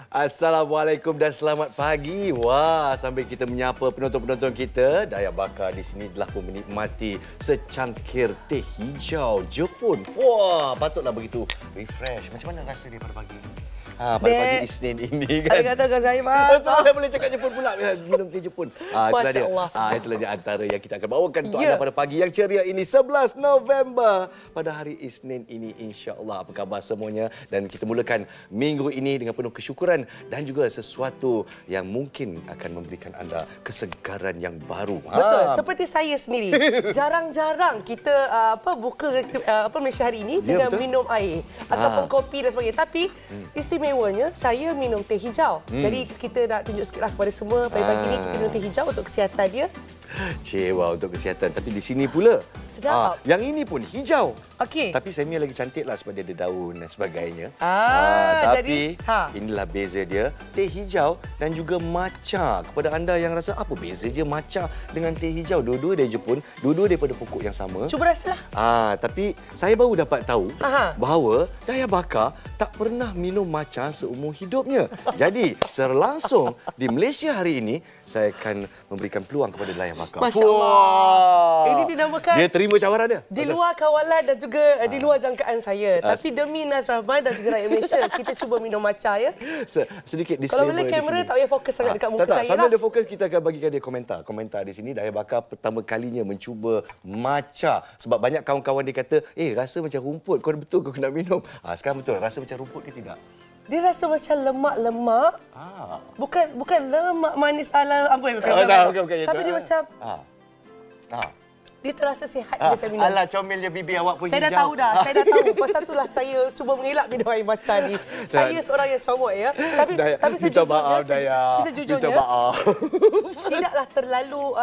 Assalamualaikum dan selamat pagi. Wah, sambil kita menyapa penonton-penonton kita, Dayak Bakar di sini telah pun menikmati secangkir teh hijau Jepun. Wah, patutlah begitu refresh. Macam mana rasa dia pada pagi ini? Pada pagi Isnin ini kan. Ada kata gozaimasu. Saya boleh cakap Jepun pula. Minum teh Jepun. Itulah dia. Masya-Allah. Itulah dia antara yang kita akan bawakan untuk anda pada pagi yang ceria ini 11 November. Pada hari Isnin ini insya-Allah. Apa khabar semuanya? Dan kita mulakan minggu ini dengan penuh kesyukuran dan juga sesuatu yang mungkin akan memberikan anda kesegaran yang baru. Betul. Seperti saya sendiri. Jarang-jarang kita buka Malaysia hari ini dengan betul. minum air ataupun kopi dan sebagainya. Tapi istimewanya saya minum teh hijau. Jadi kita nak tunjuk sikitlah kepada semua pagi-pagi ini kita minum teh hijau untuk kesihatan dia. Cewa untuk kesihatan. Tapi di sini pula. Sedap. Yang ini pun hijau. Okey. Tapi saya lagi cantiklah sebab dia ada daun dan sebagainya. Jadi, Tapi inilah beza dia. Teh hijau dan juga matcha. Kepada anda yang rasa apa beza dia matcha dengan teh hijau. Dua-dua dari Jepun. Dua-dua daripada pokok yang sama. Cuba rasalah. Tapi saya baru dapat tahu bahawa Dayak Bakar tak pernah minum matcha seumur hidupnya. Jadi, secara langsung di Malaysia hari ini, saya akan memberikan peluang kepada Dayak Bakar. Masya Allah. Ini dinamakan Dia terima cabaran dia. di luar kawalan dan juga di luar jangkaan saya. Tapi demi Nas Rahman dan juga rakyat Malaysia, kita cuba minum matcha ya. Sedikit disclaimer. Kalau boleh kamera tak payah fokus sangat dekat muka saya Sambil lah. dia fokus, kita akan bagikan dia komentar. Komentar di sini, Dayak Bakar pertama kalinya mencuba matcha. Sebab banyak kawan-kawan dia kata, rasa macam rumput. Kau betul kau nak minum? Sekarang betul, rasa macam rumput ke tidak? Dia rasa macam lemak-lemak. Bukan lemak manis ala apa yang bukan. Tapi dia macam dia terasa sihat bila saya minum. Alah, comelnya bibi awak pun Saya dah tahu dah. Saya dah tahu. Pasal itulah saya cuba mengelak minum air matcha ni. Saya seorang yang comot ya. Tapi sejujurnya, tidaklah terlalu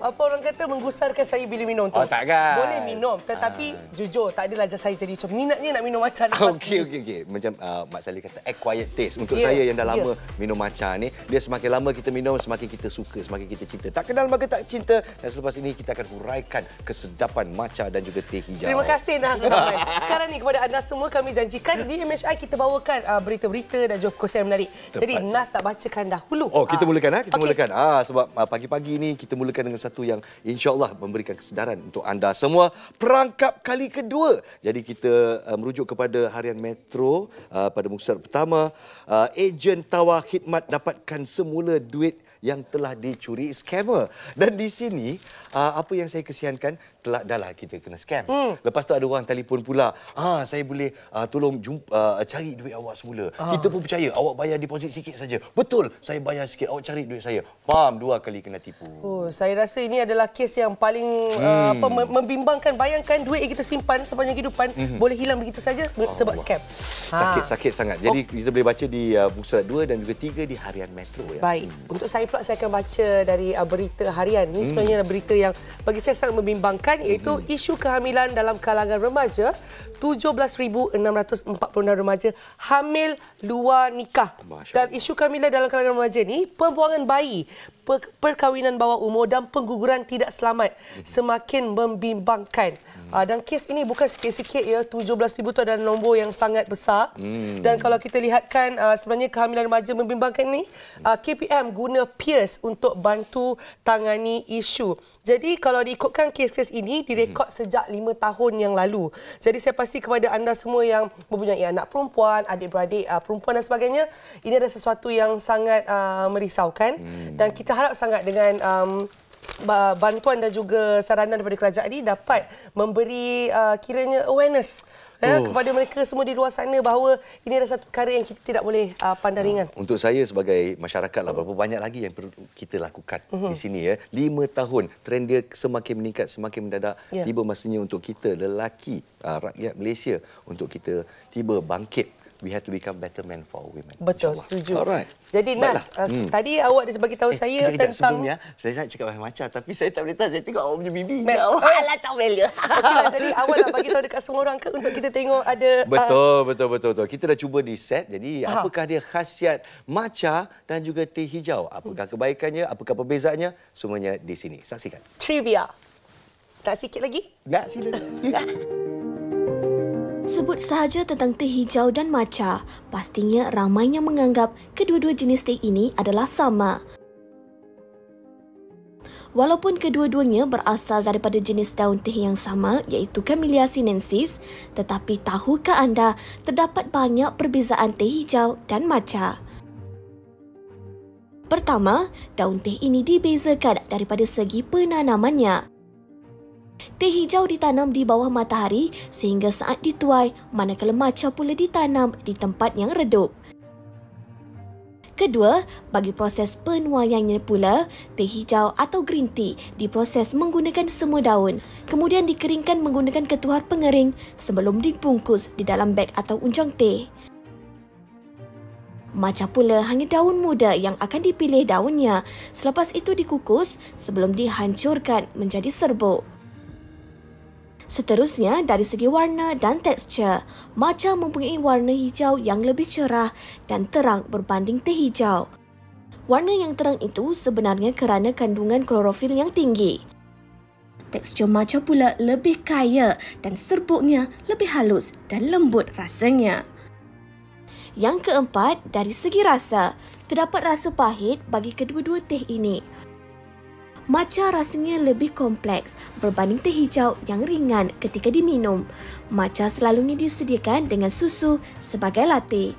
apa orang kata menggusarkan saya bila minum tu. Takkan. Boleh minum, tetapi jujur tak adalah saya jadi macam minatnya nak minum matcha ni. Okey. Macam Mak Salih kata acquired taste. Untuk saya yang dah lama minum matcha ni, dia semakin lama kita minum semakin kita suka, semakin kita cinta. Tak kenal maka tak cinta. Dan selepas ini kita akan huraikan kesedapan matcha dan juga teh hijau. Terima kasih Nas Rahman. Sekarang ni kepada anda semua kami janjikan di MHI kita bawakan berita-berita dan juga kongsian menarik. Jadi Nas tak bacakan dahulu. Kita mulakan mulakan. Sebab pagi-pagi ini kita mulakan dengan satu yang insya-Allah memberikan kesedaran untuk anda semua. Perangkap kali kedua. Jadi kita merujuk kepada harian Metro pada muka pertama, ejen tawar khidmat dapatkan semula duit yang telah dicuri scammer. Dan di sini apa yang saya kesiankan dah kita kena scam. Lepas tu ada orang telefon pula, saya boleh tolong cari duit awak semula. Kita pun percaya awak bayar deposit sikit saja. Betul, saya bayar sikit, awak cari duit saya. Pam, 2 kali kena tipu. Saya rasa ini adalah kes yang paling membimbangkan. Bayangkan duit yang kita simpan sepanjang kehidupan boleh hilang begitu saja sebab scam. Sakit sangat. Jadi kita boleh baca di muka 2 dan juga 3 di harian Metro ya. Baik. Untuk saya pula saya akan baca dari berita harian. Ini sebenarnya berita yang bagi saya sangat membimbangkan, iaitu isu kehamilan dalam kalangan remaja. 17,646 remaja hamil luar nikah. Dan isu kehamilan dalam kalangan remaja ni, pembuangan bayi, perkahwinan bawah umur dan pengguguran tidak selamat semakin membimbangkan. Dan kes ini bukan sikit-sikit ya, 17,000 itu adalah nombor yang sangat besar. Dan kalau kita lihatkan sebenarnya kehamilan remaja membimbangkan ni, KPM guna peers untuk bantu tangani isu. Jadi kalau diikutkan kes-kes ini direkod sejak 5 tahun yang lalu. Jadi saya pasti kepada anda semua yang mempunyai anak perempuan, adik-beradik perempuan dan sebagainya, ini adalah sesuatu yang sangat merisaukan. Dan kita harap sangat dengan bantuan dan juga saranan daripada kerajaan ini dapat memberi kiranya awareness kepada mereka semua di luar sana bahawa ini adalah satu perkara yang kita tidak boleh pandang ringan. Untuk saya sebagai masyarakat berapa banyak lagi yang perlu kita lakukan di sini ya. 5 tahun trend dia semakin meningkat, semakin mendadak. Tiba masanya untuk kita lelaki rakyat Malaysia untuk kita tiba bangkit. We have to become better men for women. Betul, setuju. Alright. Jadi Nas, tadi awak dah bagi tahu saya tentang sebelumnya saya nak cakap macam tapi saya tak boleh tahu, saya tengok awak punya bibi. Alah comel dia. Jadi awak nak bagi tahu dekat semua orang ke untuk kita tengok ada Betul. Kita dah cuba di set. Jadi apakah dia khasiat matcha dan juga teh hijau? Apakah kebaikannya, apakah perbezaannya? Semuanya di sini. Saksikan. Trivia. Tak sikit lagi? Tak, silakan. Sebut sahaja tentang teh hijau dan matcha, pastinya ramainya menganggap kedua-dua jenis teh ini adalah sama. Walaupun kedua-duanya berasal daripada jenis daun teh yang sama iaitu Camellia sinensis, tetapi tahukah anda terdapat banyak perbezaan teh hijau dan matcha? Pertama, daun teh ini dibezakan daripada segi penanamannya. Teh hijau ditanam di bawah matahari sehingga saat dituai, manakala matcha pula ditanam di tempat yang redup. Kedua, bagi proses penuaiannya pula, teh hijau atau green tea diproses menggunakan semua daun, kemudian dikeringkan menggunakan ketuhar pengering sebelum dibungkus di dalam beg atau unjang teh. Matcha pula hanya daun muda yang akan dipilih daunnya, selepas itu dikukus sebelum dihancurkan menjadi serbuk. Seterusnya, dari segi warna dan tekstur, matcha mempunyai warna hijau yang lebih cerah dan terang berbanding teh hijau. Warna yang terang itu sebenarnya kerana kandungan klorofil yang tinggi. Tekstur matcha pula lebih kaya dan serbuknya lebih halus dan lembut rasanya. Yang keempat, dari segi rasa, terdapat rasa pahit bagi kedua-dua teh ini. Matcha rasanya lebih kompleks berbanding teh hijau yang ringan ketika diminum. Matcha selalunya disediakan dengan susu sebagai latte.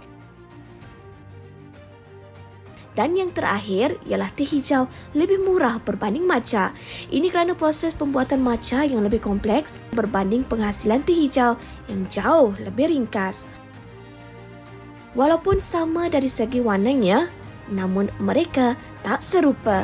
Dan yang terakhir ialah teh hijau lebih murah berbanding matcha. Ini kerana proses pembuatan matcha yang lebih kompleks berbanding penghasilan teh hijau yang jauh lebih ringkas. Walaupun sama dari segi warnanya, namun mereka tak serupa.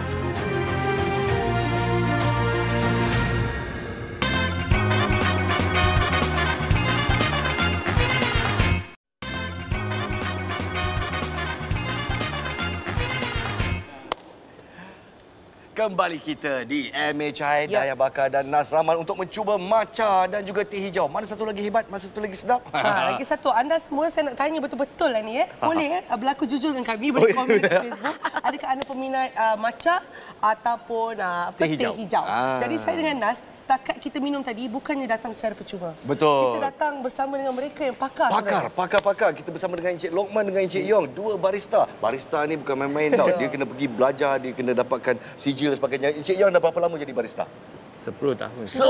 Kembali kita di MA Chai, Dayah Bakar dan Nas Rahman untuk mencuba matcha dan juga teh hijau. Mana satu lagi hebat, mana satu lagi sedap? Lagi satu, anda semua saya nak tanya betul-betul lah ni. Boleh berlaku jujur dengan kami, boleh komen di Facebook. Adakah anda peminat matcha ataupun teh hijau? Jadi saya dengan Nas, setakat kita minum tadi bukannya datang secara percuma. Betul. Kita datang bersama dengan mereka yang pakar. Pakar. Kita bersama dengan Encik Lokman dengan Encik Yong, dua barista. Barista ni bukan main-main tau. Dia kena pergi belajar, dia kena dapatkan sijil dan sebagainya. Encik Yong dah berapa lama jadi barista? 10 tahun. 10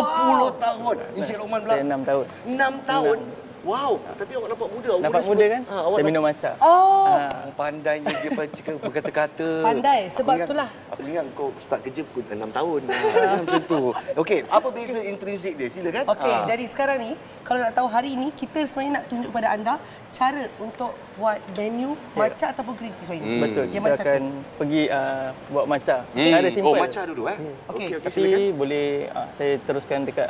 tahun. Encik Lokman pula? Saya 6 tahun. 6 tahun. Wow, tapi awak nampak muda. Nampak muda kan? Saya minum matcha. Pandainya dia berkata-kata. Pandai, sebab itulah. Aku ingat kau start kerja pukul 6 tahun. Macam tu. Okey, apa beza intrinsik dia? Silakan. Okey, jadi sekarang ni, kalau nak tahu hari ini, kita sebenarnya nak tunjuk kepada anda cara untuk buat menu matcha ataupun green tea sebenarnya. Betul. Yang Kita akan pergi buat matcha. Cara simple. Oh, matcha dulu Okey. Tapi silakan. boleh saya teruskan dekat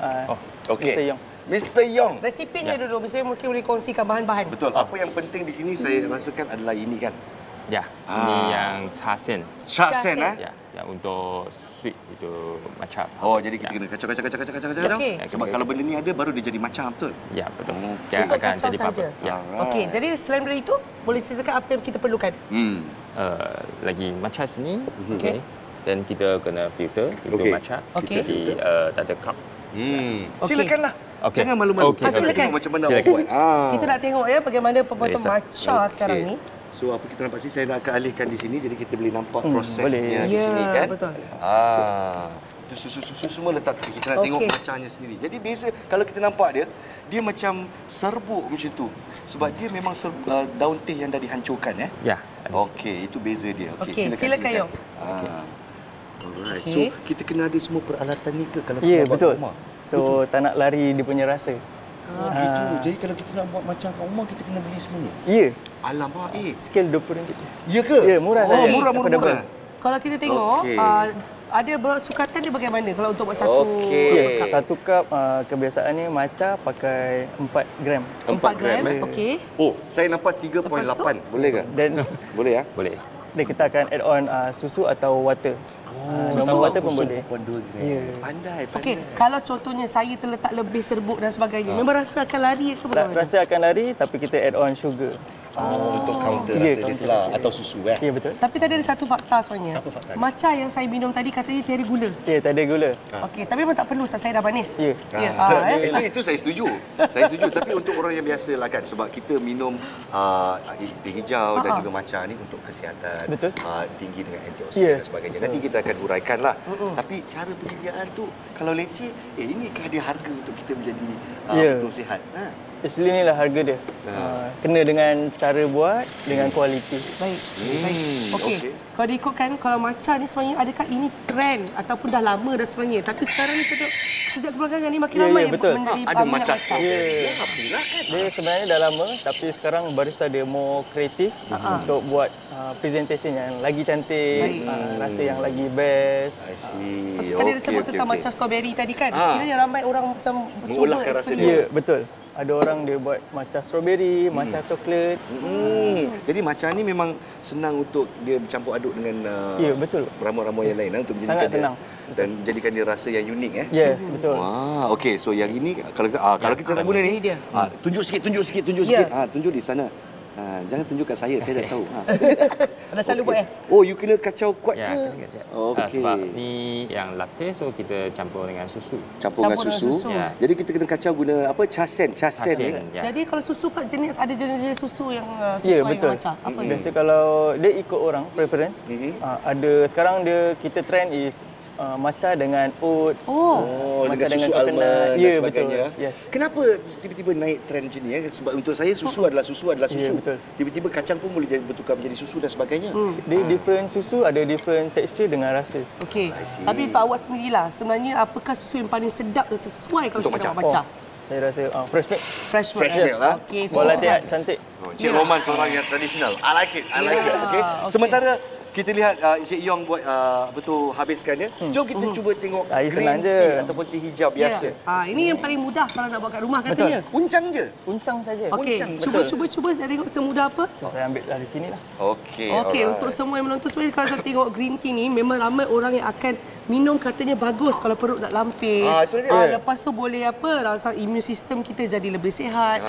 Okey. Mr. Yong. Mr. Yong. Resipenya dulu, misalnya mungkin boleh kongsikan bahan-bahan. Betul. Apa yang penting di sini saya rasakan adalah ini kan. Ya, ini yang cha sen. Cha sen Ya, yang untuk sweet itu matcha. Oh, jadi kita kena kacau. Okey. Sebab kalau benda ni ada baru dia jadi matcha, betul? Ya, betul. Untuk Dia akan kacau jadi saja. bubble. Ya. Okey, jadi selain dari itu, boleh ceritakan apa yang kita perlukan? Lagi matcha sini. Okey. Dan kita kena filter itu Okey. matcha. Okey. Jadi tak ada cup. Okey. Silakanlah. Okey. Jangan malu-malu. Okey, Kita nak silakan. tengok macam mana awak Silakan. buat. Kita nak tengok ya bagaimana pembuatan Baik, matcha sekarang ni. So apa kita nampak sini, saya nak akan alihkan di sini jadi kita boleh nampak prosesnya boleh. di sini kan. Betul. Itu susu semua letak tu. Kita nak tengok Okey. matchanya sendiri. Jadi biasa kalau kita nampak dia macam serbuk macam tu. Sebab dia memang daun teh yang dah dihancurkan Ya. Okey, itu beza dia. Okey, silakan Yong. Alright. Okey. So kita kena ada semua peralatan ni ke kalau Ya, kita nak buat betul. kat rumah? So tak nak lari dia punya rasa. Oh, gitu. Jadi kalau kita nak buat macam kat rumah kita kena beli semua ni. Ya. Alamak, Skill RM20. Ya ke? Ya, murah Oh, saja. murah. Kalau kita tengok, Okey. ada sukatan dia bagaimana kalau untuk buat satu Okey. Ya, satu cup kebiasaannya matcha pakai 4 gram. 4 gram. Okey. Oh, saya nampak 3.8. Boleh ke? Dan Boleh ya? Boleh. kita akan add on susu atau water. Normal water pun boleh. 0.2 gram. Ya. Pandai. Okey, kalau contohnya saya terletak lebih serbuk dan sebagainya, memang rasa akan lari ke bagaimana? Rasa akan lari tapi kita add on sugar. Untuk counter Ya, rasa dia tu lah. counter rasa Atau susu kan? Ya, betul. Tapi tadi ada satu fakta sebenarnya. Apa fakta? Matcha yang saya minum tadi katanya tiada gula. Ya, tak ada gula. Okey, tapi memang tak perlu sebab saya dah manis. Ya. Ya. Itu saya setuju. Saya setuju. Tapi untuk orang yang biasa lah kan. Sebab kita minum teh hijau dan juga matcha ni untuk kesihatan. Betul. Tinggi dengan antioksidan dan Yes. sebagainya. Nanti kita akan uraikan lah. Tapi cara penyediaan tu, kalau leceh, inikah dia harga untuk kita menjadi Ya. betul sihat? Actually inilah harga dia. Kena dengan cara buat, dengan kualiti. Baik. Baik. Okey. okey. Kalau diikutkan, kalau matcha ni sebenarnya adakah ini trend ataupun dah lama dah sebenarnya? Tapi sekarang ni sejak kebelakangan ni makin Ya, ramai ya, yang betul. menjadi Ada minat matcha. Ya. Dia sebenarnya dah lama, tapi sekarang barista dia more kreatif untuk buat presentation yang lagi cantik, rasa yang lagi best. I see. Tadi ada sebut tentang matcha strawberry tadi kan? Kiranya ramai orang macam cuba Mengulahkan rasa eksperimen. dia. Ya, betul. Ada orang dia buat matcha strawberry, matcha coklat. Jadi matcha ni memang senang untuk dia bercampur aduk dengan Ya, betul. ramuan-ramuan yang lain untuk menjadikan Sangat dia, senang. dan jadikan dia rasa yang unik Yes, betul. Wah, okey. So yang ini kalau kita tak guna Ini ni, dia. tunjuk sikit. Ya. Tunjuk di sana. Jangan tunjuk kat saya dah tahu. Dah selalu buat Oh, you kena kacau kuat Ya, ke? kena kacau. Okey. Sebab ni yang latte, so kita campur dengan susu. Campur dengan Campur dengan susu. susu. Ya. Jadi kita kena kacau guna apa? Casen ni. Ya. Jadi kalau susu Pak ada jenis susu yang Ya, sesuai betul. dengan matcha. Apa Biasa kalau dia ikut orang preference. Ada sekarang dia kita trend is matcha dengan oat. Oh, Matcha dengan dengan susu coconut. almond dan Ya, sebagainya. betul. Yes. Kenapa tiba-tiba naik trend macam ni? Sebab untuk saya susu adalah susu. Ya, betul. Tiba-tiba kacang pun boleh bertukar menjadi susu dan sebagainya. Dia different susu, ada different texture dengan rasa. Okey. Tapi untuk awak sendirilah, sebenarnya apakah susu yang paling sedap dan sesuai kalau Untuk kita nak matcha? matcha? Saya rasa fresh milk. Fresh milk. Fresh milk, lah. Okey. Buat latte sedap. art cantik. Cik Roman seorang yang tradisional. I like it. Okay. Sementara kita lihat Encik Yong buat habiskan ya. Jom kita cuba tengok Saya green senang je. tea ataupun teh hijau biasa. Ini yang paling mudah kalau nak buat kat rumah katanya. Puncang je. Uncang saja. Okey, cuba tengok semudah apa. Saya ambil dari sini lah. Okey. Okey, alright. untuk semua yang menonton sebenarnya kalau saya tengok green tea ni memang ramai orang yang akan minum katanya bagus kalau perut nak lampis. Itu dia. Lepas tu boleh rasa immune system kita jadi lebih sihat.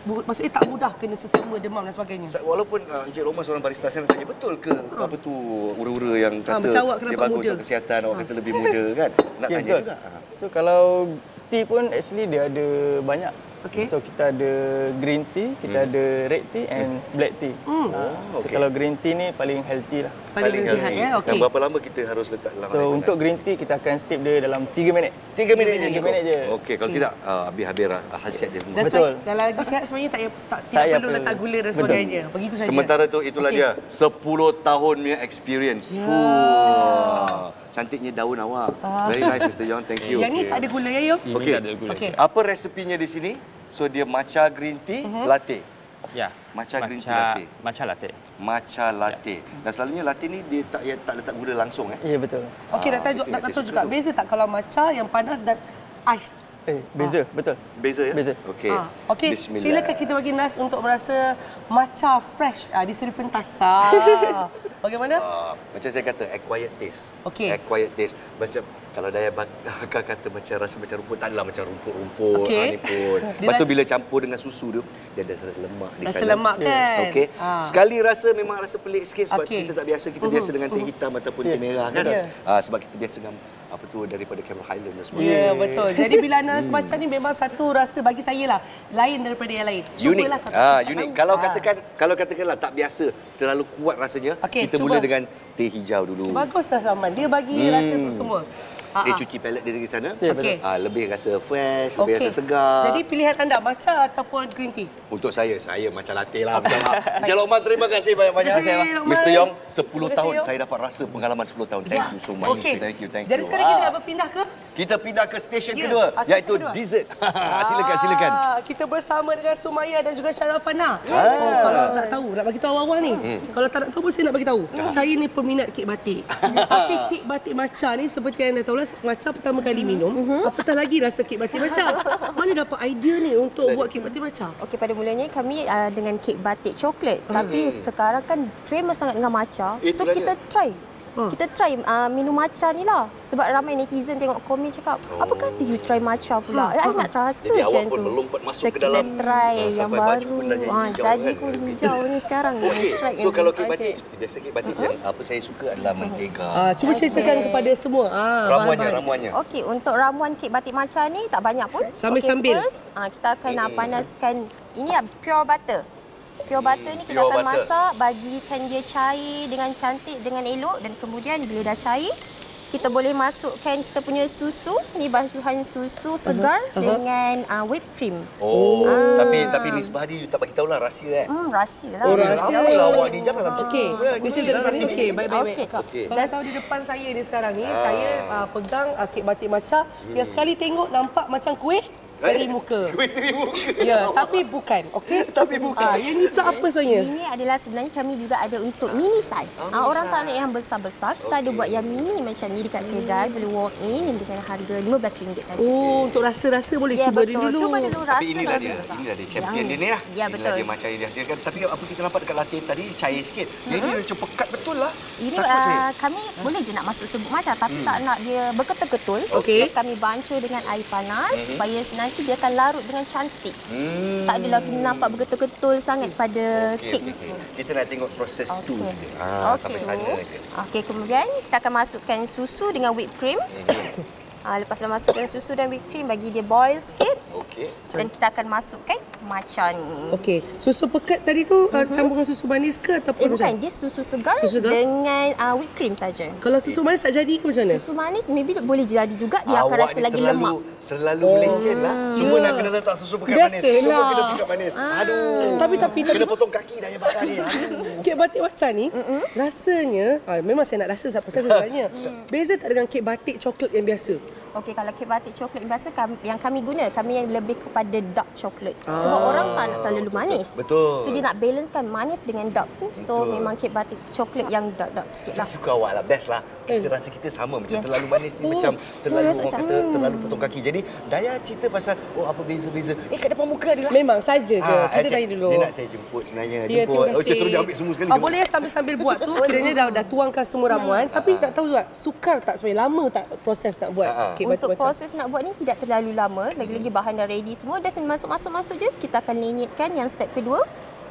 Maksudnya tak mudah kena sesama demam dan sebagainya. Walaupun Encik Roman seorang barista, saya nak tanya betul ke apa tu ura-ura yang kata macam awak dia kenapa bagus muda? untuk kesihatan, awak kata lebih muda kan? Nak Ya, tanya betul. juga. So kalau tea pun actually dia ada banyak. Okey. So kita ada green tea, kita ada red tea and black tea. So okey. kalau green tea ni paling healthy lah. Paling sihat healthy. ya. Dan Okey. berapa lama kita harus letak dalam So untuk green tea kita akan steep dia dalam 3 minit. 3 minit je 3 cukup? minit je. Okey, kalau tidak habis-habis khasiat dia. Dan Betul. Kalau lagi sihat sebenarnya tidak payah perlu perlu. letak gula dan Betul. sebagainya. Begitu saja. Sementara tu itulah Okey. dia 10 tahun punya experience. Cantiknya daun awak. Very nice Mr. Yong, thank you. Yang ni tak ada gula ya, Yong? Ini Okey. tak ada gula. Okey. Apa resepinya di sini? So dia matcha green tea latte. Ya. Matcha green tea latte. Matcha latte. Matcha latte. Dan selalunya latte ni dia tak letak gula langsung Ya betul. Okey, nak tahu saya juga suka tu. beza tak kalau matcha yang panas dan ais? Beza, betul. Beza ya? Beza. Okey. Okey, Bismillah. silakan kita bagi Nas untuk merasa matcha fresh di suri pentas. Bagaimana? Macam saya kata, acquired taste. Okey. Acquired taste. Macam kalau Daya Bakar kata macam rasa macam rumput, tak adalah macam rumput-rumput. Okey. Ni pun. Dia Lepas tu rasa- bila campur dengan susu tu, dia ada rasa lemak di Rasa sana. lemak kan? Okey. Sekali rasa memang rasa pelik sikit sebab Okey. kita tak biasa. Kita biasa dengan teh hitam ataupun teh merah kan. Ya. Sebab kita biasa dengan apa tu daripada Cameron Highland dan Ya, sebagainya. betul. Jadi bila Nas matcha ni memang satu rasa bagi saya lah lain daripada yang lain. Unik. Cubalah kalau tak Unik. tahu. Kalau katakanlah tak biasa, terlalu kuat rasanya, Okey, kita cuba. mula dengan teh hijau dulu. Bagus dah Zaman. Dia bagi rasa untuk semua. Dia cuci palette dia di sana. Ya, Okey. Lebih rasa fresh, lebih Okey. rasa segar. Jadi pilihan anda matcha ataupun green tea? Untuk saya macam latte lah. Encik Lokman, terima kasih banyak-banyak. Terima kasih, Lokman. Mr. Yong, 10 Terima kasih, tahun Yong. saya dapat rasa pengalaman 10 tahun. Thank you so much. Okey. Thank you. Jadi sekarang kita nak berpindah ke? Kita pindah ke stesen Ya, kedua, stesen iaitu kedua. dessert. Silakan. Kita bersama dengan Sumaya dan juga Syarafana. Kalau nak tahu, nak bagi tahu awal ni. Kalau tak nak tahu pun saya nak bagi tahu. Saya ni peminat kek batik. Tapi kek batik matcha ni seperti yang anda tahu lah, matcha pertama kali minum, apatah lagi rasa kek batik matcha. Mana dapat idea ni untuk buat kek batik matcha? Okey, pada mulanya kami dengan kek batik coklat. Tapi sekarang kan famous sangat dengan matcha. So Itulah kita try. kita try minum matcha ni lah. Sebab ramai netizen tengok komen cakap, apa kata you try matcha pula? I nak terasa Jadi macam awak tu. pun melompat masuk So, ke dalam, kita try yang sampai baju baru. pun dah jadi hijau Jadi kan? pun hijau ni sekarang. Okey, Strike so yang kalau ni. kek batik Okey. seperti biasa kek batik yang apa saya suka adalah mentega. Cuba ceritakan kepada semua. Ramuannya. Okey, untuk ramuan kek batik matcha ni tak banyak pun. Sambil-sambil. Okay, first, kita akan panaskan ini pure butter. Pure butter ni kita Pure akan butter. masak, bagikan dia cair dengan cantik, dengan elok dan kemudian bila dah cair, kita boleh masukkan kita punya susu, ni bahan susu segar dengan whipped cream. Tapi nisbah dia you tak bagi tahu lah rahsia Rahsia lah. rahsia. Awak ni janganlah macam Okey, this is the depan. Okey, baik-baik. Okey. Okey. Kalau tahu di depan saya ni sekarang ni, saya pegang kek batik matcha yang sekali tengok nampak macam kuih seri muka. Kuih seri muka. Ya, tapi bukan. Okey? Tapi bukan. Yang ni pula apa sebenarnya? Ini adalah sebenarnya kami juga ada untuk mini size. Orang tak nak yang besar-besar, kita ada buat yang mini macam ni dekat kedai, boleh walk in dengan harga RM15 saja. Oh, untuk rasa-rasa boleh cuba betul. dulu. Cuba dulu rasa. Tapi inilah dia champion dia ni lah. Ya, Inilah betul. dia macam yang dihasilkan. Tapi apa kita nampak dekat latte tadi cair sikit. Yang ni macam pekat betul lah. Ini Takut saya. kami boleh je nak masuk serbuk matcha tapi tak nak dia berketul-ketul. Okey. Kami bancuh dengan air panas supaya nanti dia akan larut dengan cantik. Tak adalah kena nampak berketul-ketul sangat pada kek. Okey. Kita nak tengok proses tu Okey. je. Okey. Sampai sana je. Okey, kemudian kita akan masukkan susu dengan whipped cream. Lepas dah masukkan susu dan whipped cream, bagi dia boil sikit. Okey. Dan kita akan masukkan matcha ni. Okey, susu pekat tadi tu campur dengan susu manis ke ataupun Bukan, macam? dia susu segar Susu segar? dengan whipped cream saja. Kalau susu manis tak jadi ke macam mana? Susu manis maybe boleh jadi juga, dia akan rasa ni lagi lemak. Terlalu Malaysian lah. Semua nak kena letak susu pekat manis. Biasalah. Semua kena pekat manis. Aduh. Tapi Kena potong kaki daya bakar ni. Aduh. kek batik matcha ni rasanya memang saya nak rasa siapa saya tanya. Beza tak dengan kek batik coklat yang biasa? Okey, kalau kek batik coklat yang biasa yang kami guna, kami yang lebih kepada dark chocolate. Sebab orang tak nak terlalu manis. Betul. So dia nak balancekan manis dengan dark tu. So memang kek batik coklat yang dark sikit lah. Saya suka awak lah. Best lah. Kita rasa kita sama. Macam terlalu manis ni macam terlalu rasa orang macam, kata terlalu potong kaki. Jadi Daya cerita pasal apa beza-beza. Kat depan muka adalah. Memang saja je. Kita tanya dulu. Dia nak saya jemput sebenarnya. Ya, Jemput. terima kasih. Terus dia ambil semua sekali. Boleh sambil-sambil buat tu, kiranya dah tuangkan semua ramuan. Tapi nak tahu juga, sukar tak sebenarnya? Lama tak proses nak buat kek batik Untuk matcha? proses nak buat ni tidak terlalu lama. Lagi-lagi bahan dah ready semua. Dah masuk je. Kita akan lenyitkan yang step kedua.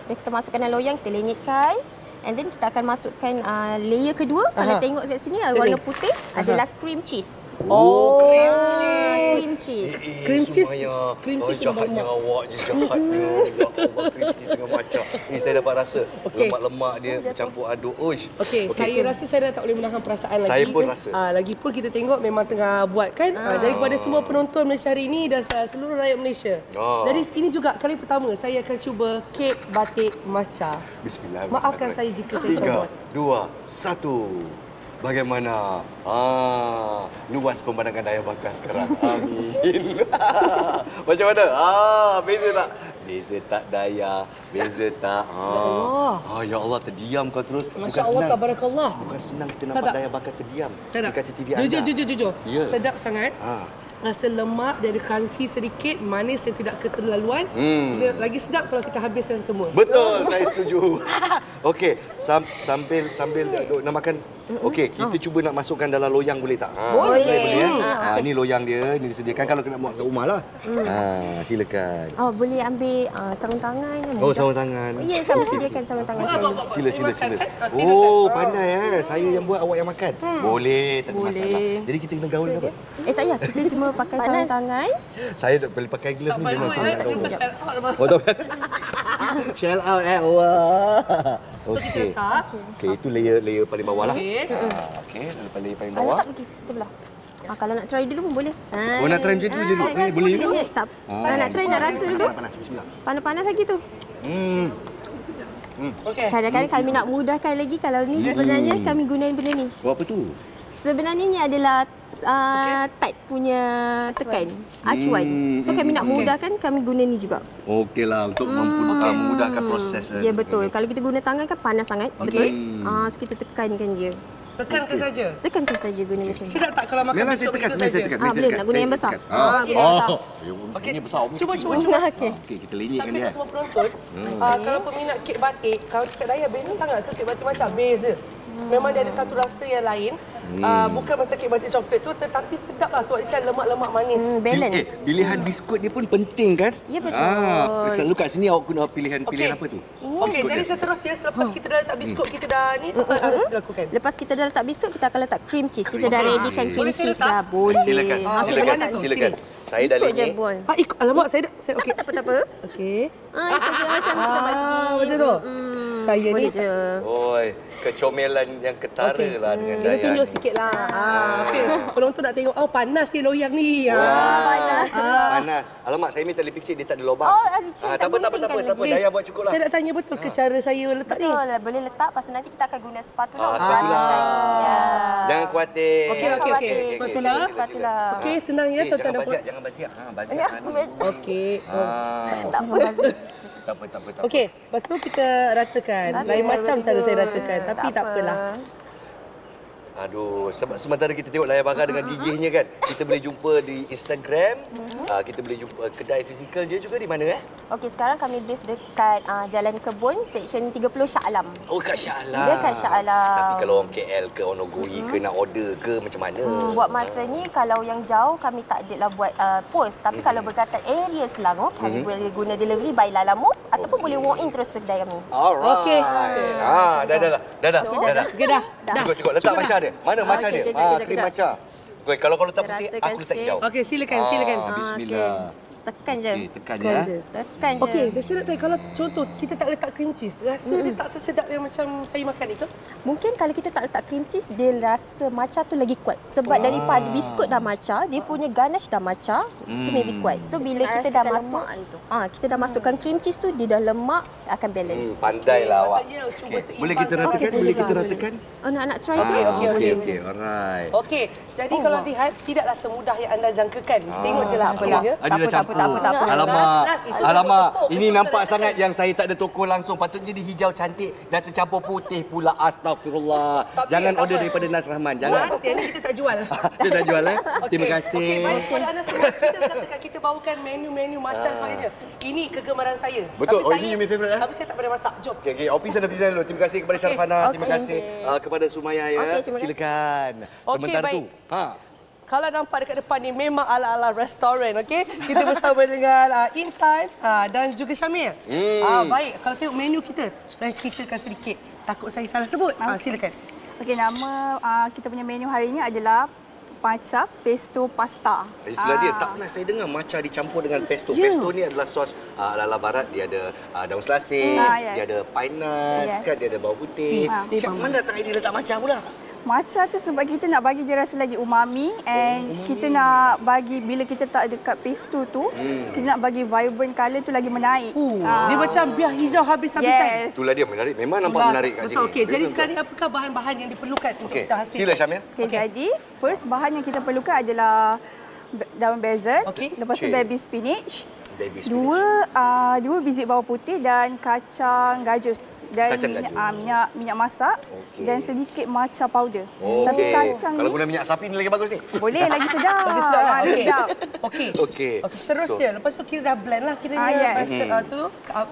Dan kita masukkan dalam loyang, kita lenyitkan. And then kita akan masukkan layer kedua. Kalau tengok kat sini warna putih adalah cream cheese. Cream cheese. Cream cheese. Cream cheese jahatnya awak je jahatnya. Ya Allah, cream cheese dengan macam. Ni saya dapat rasa lemak-lemak dia bercampur aduk. Oish. Okey, saya rasa saya dah tak boleh menahan perasaan lagi. Saya pun rasa. Lagipun kita tengok memang tengah buat kan. Jadi kepada semua penonton Malaysia hari ini dan seluruh rakyat Malaysia. Jadi ini juga kali pertama saya akan cuba kek batik matcha. Bismillah. Maafkan saya jika saya comot. 3, 2, 1. Bagaimana? Luas pemandangan Daya Bakar sekarang. Amin. Macam mana? Beza tak? Beza tak Daya? Beza tak? Ya Allah, terdiam kau terus. Masya Allah, tabarakallah. Bukan senang kita nampak Daya Bakar terdiam di kaca TV anda. Jujur. Ya. Sedap sangat. Rasa lemak, dia ada crunchy sedikit, manis yang tidak keterlaluan. Lagi sedap kalau kita habiskan semua. Betul, saya setuju. Okey, sambil nak makan. Okey, kita cuba nak masukkan dalam loyang boleh tak? Boleh. Ni loyang dia, ni disediakan kalau nak buat kat rumah lah. Silakan. Boleh ambil sarung tangan. Sarung tangan. Ya, kami sediakan sarung tangan selalu. Sila. Pandai saya yang buat, awak yang makan. Boleh, tak ada masalah. Jadi kita kena gaul ke apa? Tak payah, kita cuma pakai sarung tangan. Saya tak boleh pakai gelas ni memang tu. Tak tak. Shell out Wah. So kita letak. Okey, itu layer paling bawah lah. Okey, layer paling bawah. Letak pergi sebelah. Kalau nak try dulu pun boleh. Nak try macam tu je dulu. Boleh juga. Tak. Kalau nak try nak rasa dulu. Panas, bismillah. Panas-panas lagi tu. Okey. Kadang-kadang kami nak mudahkan lagi. Kalau ni sebenarnya kami gunakan benda ni. Apa tu? Sebenarnya ni adalah type punya tekan. Acuan. So kami nak mudahkan, kami guna ni juga. Okeylah, untuk memudahkan proses. Ya betul. Kalau kita guna tangan kan panas sangat. Betul? So kita tekankan dia. Tekankan saja. Tekankan saja guna macam ni. Sedap tak kalau makan Memang saya biskut tekan, begitu saya saja? tekan. Boleh nak guna yang besar. Guna yang besar. Okey. Ini besar. Cuba. Okey. Okey, kita lenyitkan Tapi dia. untuk semua penonton, kalau peminat kek batik, kalau cakap Daya beza sangat ke kek batik macam? Beza. Memang dia ada satu rasa yang lain. Bukan macam kek batik coklat tu, tetapi sedap lah sebab dia macam lemak-lemak manis. Balance. Pilihan biskut dia pun penting kan? Ya, betul. Selalu kat sini awak guna pilihan apa tu? Okey, jadi seterusnya selepas kita dah letak biskut, kita dah ni, apa yang harus dilakukan? Lepas kita dah letak biskut, kita akan letak cream cheese. Kita dah Cream readykan cheese. cream Boleh saya cheese letak? dah. Boleh. Silakan, silakan. Saya dah Ikut je, lenyek. Boy. Ikut. Alamak, saya okey. Tak apa. Okey. Ikut je macam kita buat segi. Macam tu. Saya Boleh ni je. Oi, kecomelan yang ketara lah dengan Kita Dayan. tunjuk sikit lah. Okey. Penonton nak tengok. Oh, panas ni loyang ni. Panas. Panas. Alamak, saya minta lebih kecil, dia tak ada lubang. Oh, tak tak apa. guntingkan Tak apa. lagi. Dayan buat cukup lah. Saya nak tanya betul ke cara saya letak ni? Betul, boleh letak. Lepas tu nanti kita akan guna spatula. Spatula. Ya. Jangan khuatir. Okey. Spatula. Spatula. Okey, senang ya tuan-tuan dan puan. Jangan baziak. Baziak. Ya, Okey. tak apa. Tak apa. Okey, lepas tu kita ratakan. Lain macam cara saya ratakan, tapi tak apalah. Aduh, sementara kita tengok layar bara dengan gigihnya kan, kita boleh jumpa di Instagram, kita boleh jumpa kedai fizikal je juga di mana Okey, sekarang kami base dekat Jalan Kebun, Seksyen 30 Shah Alam. Oh, kat Shah Alam. Dekat Shah Alam. Tapi kalau orang KL ke Onogiri ke nak order ke macam mana? Buat masa ni, kalau yang jauh kami tak adalah buat post. Tapi kalau berkaitan area Selangor, kami boleh guna delivery by Lalamove ataupun boleh walk in terus ke kedai kami. Alright. Okey. Dah. Okey dah. Cukup. Letak macam dia. Mana macam dia? kejap. Krim macam. Okay, kalau letak putih, Ratakan aku letak sikit. hijau. Okey, silakan. Bismillah. Tekan je. Okey, tekan ya. Tekan je. Okey, saya nak tanya, kalau contoh kita tak letak cream cheese, rasa dia tak sesedap yang macam saya makan itu? Mungkin kalau kita tak letak cream cheese, dia rasa matcha tu lagi kuat. Sebab daripada biskut dah matcha, dia punya ganache dah matcha, so maybe kuat. So bila kita dah masuk, kita dah masukkan cream cheese tu, dia dah lemak, akan balance. Pandailah awak. Maksudnya cuba seimbang. Boleh kita ratakan? Nak try ke? Okey. Alright. Okey, jadi kalau lihat, tidaklah semudah yang anda jangkakan. Tengok je lah hasilnya. Tak apa. Last, itu Alamak, tepuk. ini Betul nampak tak? sangat yang saya tak ada tokol langsung. Patutnya di hijau cantik dah tercampur putih pula. Astagfirullah. Tapi Jangan tak order apa. daripada Nas Rahman. Jangan. Last, yang ni kita tak jual. Dia tak jual Okey. Terima kasih. Okey, baik kepada anda semua. Kita katakan kita bawakan menu-menu macam sebagainya. Ini kegemaran saya. Betul. Tapi Oh, ini your favorite, Tapi saya tak pandai masak. Jom. Okey, Opi sana pergi dulu. Terima kasih kepada Syarfana, terima kasih kepada Sumaya ya. Okey, terima kasih. Silakan. Okey, Sementara baik. tu. Kalau nampak dekat depan ni memang ala-ala restoran, okey? Kita bersama dengan Intan dan juga Syamil. Baik, kalau tengok menu kita, saya ceritakan sedikit. Takut saya salah sebut. Silakan. Okey, nama kita punya menu hari ini adalah matcha pesto pasta. Itulah dia. Tak pernah saya dengar matcha dicampur dengan pesto. Pesto ni adalah sos ala-ala barat. Dia ada daun selasih, Yes. dia ada pine nuts, Yes. kan? Dia ada bawang putih. Macam mana tak ini letak matcha pula? Matcha tu sebab kita nak bagi dia rasa lagi umami and kita nak bagi bila kita tak dekat pesto tu, kita nak bagi vibrant colour tu lagi menaik. Dia macam biar hijau habis-habisan. Yes. Itulah dia menarik. Memang nampak menarik kat sini. Betul, okey. Jadi Betul. sekarang ni apakah bahan-bahan yang diperlukan untuk Okey, kita hasilkan? sila Syamil. Okay, jadi first bahan yang kita perlukan adalah daun basil, Okey. lepas tu Cik. baby spinach, Baby spinach. dua biji bawang putih dan kacang gajus dan Kacang minyak masak Okey. dan sedikit matcha powder. Tapi Okey. kacang Kalau ni guna minyak sapi ni lagi bagus ni. boleh lagi sedap. Lagi sedap. Okey. Sedap. Okey. Okey. Seterusnya, lepas tu kira dah blend lah kiranya Yes.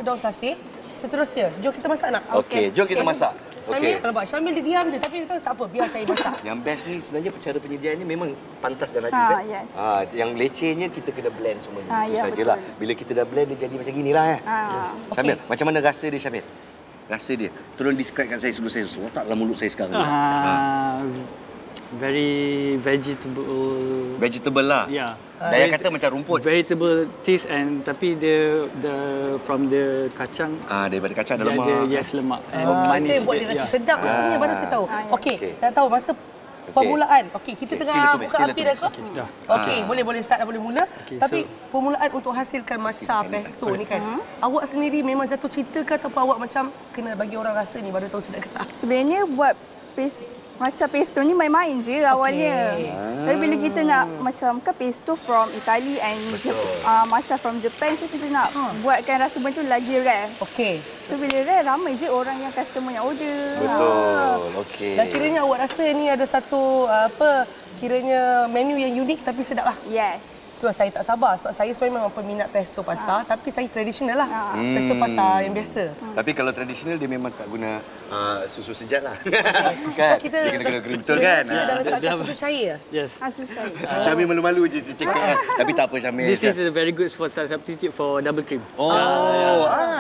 daun selasih. Seterusnya, jom kita masak nak? Okey, jom kita masak. Syamil, Okey. kalau buat Syamil dia diam je tapi dia tahu tak apa, biar saya masak. Yang best ni sebenarnya cara penyediaan ni memang pantas dan rajin kan? Yes. Yang lecehnya kita kena blend semua ni. Itu Ya, sajalah. betul. Bila kita dah blend dia jadi macam inilah Syamil, macam mana rasa dia Syamil? Rasa dia. Tolong describekan saya sebelum saya letak dalam mulut saya sekarang. Very vegetable. Vegetable lah. Yeah. Daya kata macam rumput. Vegetable taste and tapi the from the kacang Daripada kacang ada dia lemak. ada yes lemak and Itu manis yang buat dia sikit, rasa yeah. sedap. Ini baru saya tahu. Okey, Okey. dah tahu masa permulaan. Okey, kita Okey, tengah sila tumis, buka sila api tumis. dah ke? Dah. Okey, boleh start dah boleh mula. Tapi so- permulaan untuk hasilkan matcha pesto ni kan. Awak sendiri memang jatuh cinta ke ataupun awak macam kena bagi orang rasa ni baru tahu sedap ke tak? Sebenarnya buat matcha pesto ni main-main je awalnya. Tapi bila kita nak macam kan pesto from Italy and matcha from Japan, so kita nak buatkan rasa benda tu lagi rare. Okey. So bila rare, ramai je orang yang customer yang order. Betul. Okey. Dan kiranya awak rasa ni ada satu kiranya menu yang unik tapi sedap lah. Yes. itulah saya tak sabar. Sebab saya sebenarnya memang peminat pesto pasta. Tapi saya tradisional lah. Pesto pasta yang biasa. Tapi kalau tradisional dia memang tak guna susu sejat lah. Kan? So, kita dia kena krim betul kan? Kita dah letakkan susu cair. Yes. Susu cair. Syamil malu-malu je saya cakap. Tapi tak apa Syamil. This is a very good for substitute for double cream.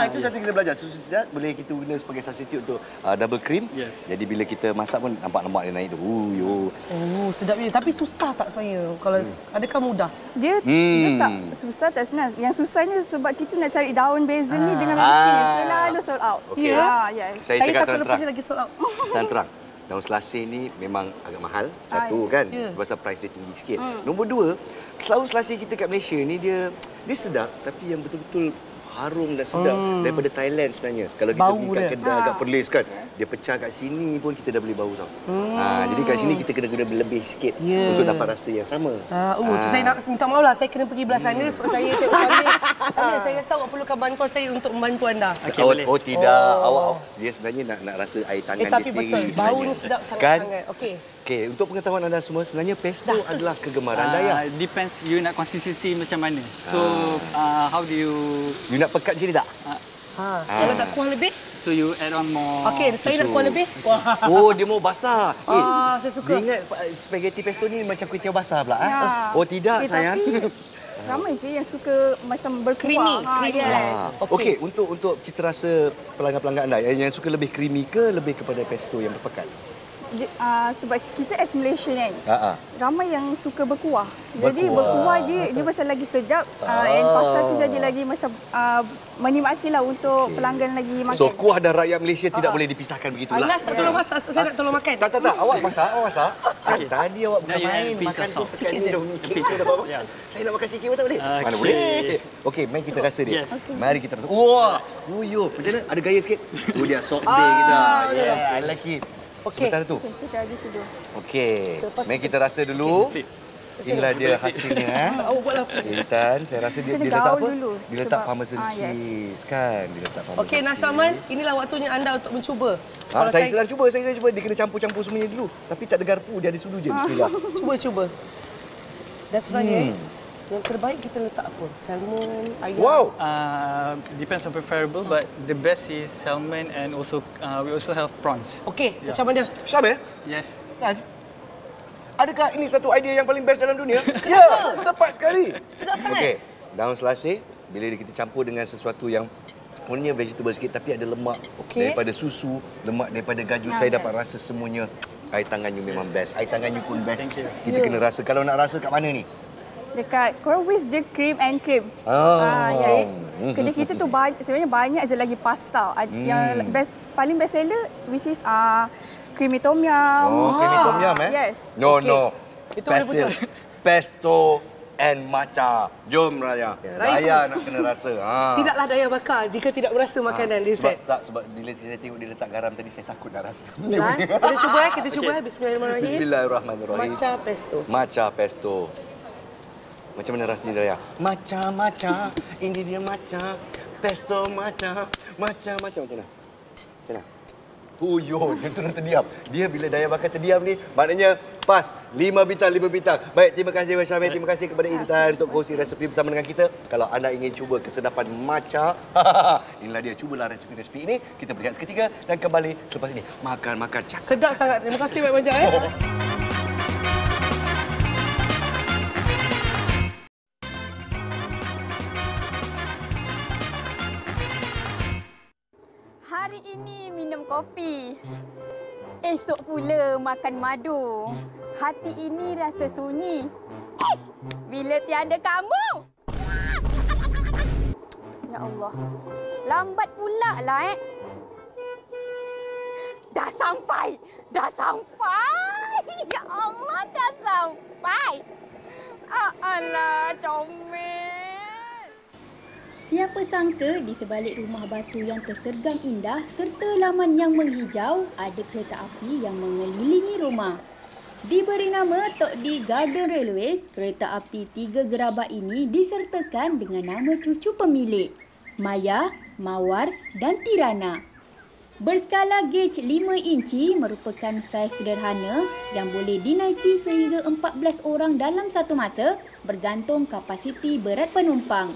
Itu satu kita belajar. Susu sejat boleh kita guna sebagai substitute untuk double cream. Yes. Jadi bila kita masak pun nampak lemak dia naik tu. Oh, sedapnya. Tapi susah tak sebenarnya? Kalau adakah mudah? Dia tak susah, tak senang. Yang susahnya sebab kita nak cari daun basil ni dengan mesti selalu sold out. Okey. Yes. Saya Saya cakap tak perlu terang-terang. lagi sold out. Terang-terang. Daun selasih ni memang agak mahal. Satu kan. Pasal price dia tinggi sikit. Nombor dua, daun selasih kita kat Malaysia ni dia sedap tapi yang betul-betul harum dan sedap daripada Thailand sebenarnya. Kalau kita Bau pergi kat dia. kedai agak perlis kan. Dia pecah kat sini pun kita dah boleh bau tau. Jadi kat sini kita kena guna lebih sikit untuk dapat rasa yang sama. Tu saya nak minta maaf lah. Saya kena pergi belah sana sebab saya tengok Syamil. Saya rasa awak perlukan bantuan saya untuk membantu anda. Okay, boleh. Tidak. Awak dia sebenarnya nak rasa air tangan dia Tapi sendiri. betul. Bau sebenarnya. ni sedap Kan? sangat-sangat. Okey. Okey, untuk pengetahuan anda semua sebenarnya pesto adalah kegemaran Dayah. Depends you nak consistency macam mana. So how do you You nak pekat macam ni tak? Kalau tak kuah lebih? so you add on more. Okey, saya nak kuah lebih. Wah. Oh, dia mau basah. Saya suka. Dia ingat spaghetti pesto ni macam kuih tiaw basah pula. Ya. Oh, tidak sayang. Tapi ramai je yang suka macam berkuah. Creamy. Okey, untuk cita rasa pelanggan-pelanggan anda yang suka lebih creamy ke lebih kepada pesto yang berpekat? Sebab kita as Malaysian kan, ramai yang suka berkuah. Jadi Berkuah. berkuah dia macam lagi sedap. And pasta tu jadi lagi macam menikmati lah untuk pelanggan lagi makan. So, kuah dan rakyat Malaysia tidak boleh dipisahkan begitulah. Anas tak tolong masak, saya nak tolong makan. Tak. Awak masak. Tadi awak bukan Now you add main. a piece Makan of salt. tu Sikit tekan je. minum. Sikit dah apa? Saya nak makan sikit pun tak boleh. Mana Okay. boleh. Okey, mari kita rasa dia. Yes. Mari kita rasa. Wah, macam mana? Ada gaya sikit? Tu dia salt day kita. Yeah, I like it. Okey. Sebentar tu. Kita ada sudah. Okey. Mari kita rasa dulu. Inilah dia hasilnya. Awak buatlah. Intan, saya rasa dia Kena letak gaul apa? dulu, Dia letak sebab- parmesan yes. cheese kan? Dia letak parmesan Okey, cheese. Nasraman, inilah waktunya anda untuk mencuba. Saya sedang cuba, saya cuba. Dia kena campur-campur semuanya dulu. Tapi tak ada garpu, dia ada sudu je. Bismillah. Cuba. Dan sebenarnya yang terbaik kita letak apa? Salmon, ayam. Wow. Depends on preferable, but the best is salmon and also we also have prawns. Okey, macam mana? Syamil, Yes. adakah ini satu idea yang paling best dalam dunia? Ya, tepat sekali. Sedap sangat. Okey, daun selasih bila kita campur dengan sesuatu yang warnanya vegetable sikit tapi ada lemak daripada susu, lemak daripada gaju. Saya dapat rasa semuanya. Air tangan you memang best. Air tangan you pun best. Thank you. Kita kena rasa. Kalau nak rasa kat mana ni? Dekat Coral Whisk je cream and cream. Yes. Kedai kita tu sebenarnya banyak je lagi pasta. Yang paling best seller which is creamy tom yum. Creamy tom yum Yes. No. Itu boleh Pesto. Pesto and matcha. Jom Raya. Raya nak kena rasa. Tidaklah daya bakar jika tidak merasa makanan di set. Sebab bila saya tengok dia letak garam tadi saya takut nak rasa. Bulan. Kita cuba. Bismillahirrahmanirrahim. Bismillahirrahmanirrahim. Matcha pesto. Macam mana rasanya Raya? Matcha. Ini dia matcha. Pesto matcha. Macam mana? Macam mana? Dia terus terdiam. Dia bila daya bakar terdiam ni, maknanya pas. 5 bintang. Baik, terima kasih Abang Syamil. Terima kasih kepada Intan untuk kongsi resepi bersama dengan kita. Kalau anda ingin cuba kesedapan matcha, inilah dia. Cubalah resepi-resepi ini. Kita berehat seketika dan kembali selepas ini. Makan. Cakap. Sedap sangat. Terima kasih banyak-banyak. Hari ini minum kopi. Esok pula makan madu. Hati ini rasa sunyi. Bila tiada kamu. Ya Allah. Lambat pula lah Dah sampai. Ya Allah, dah sampai. Alah, comel. Siapa sangka di sebalik rumah batu yang tersergam indah serta laman yang menghijau ada kereta api yang mengelilingi rumah. Diberi nama Tok Di Garden Railways, kereta api 3 gerabak ini disertakan dengan nama cucu pemilik, Maya, Mawar dan Tirana. Berskala gauge 5 inci merupakan saiz sederhana yang boleh dinaiki sehingga 14 orang dalam satu masa bergantung kapasiti berat penumpang.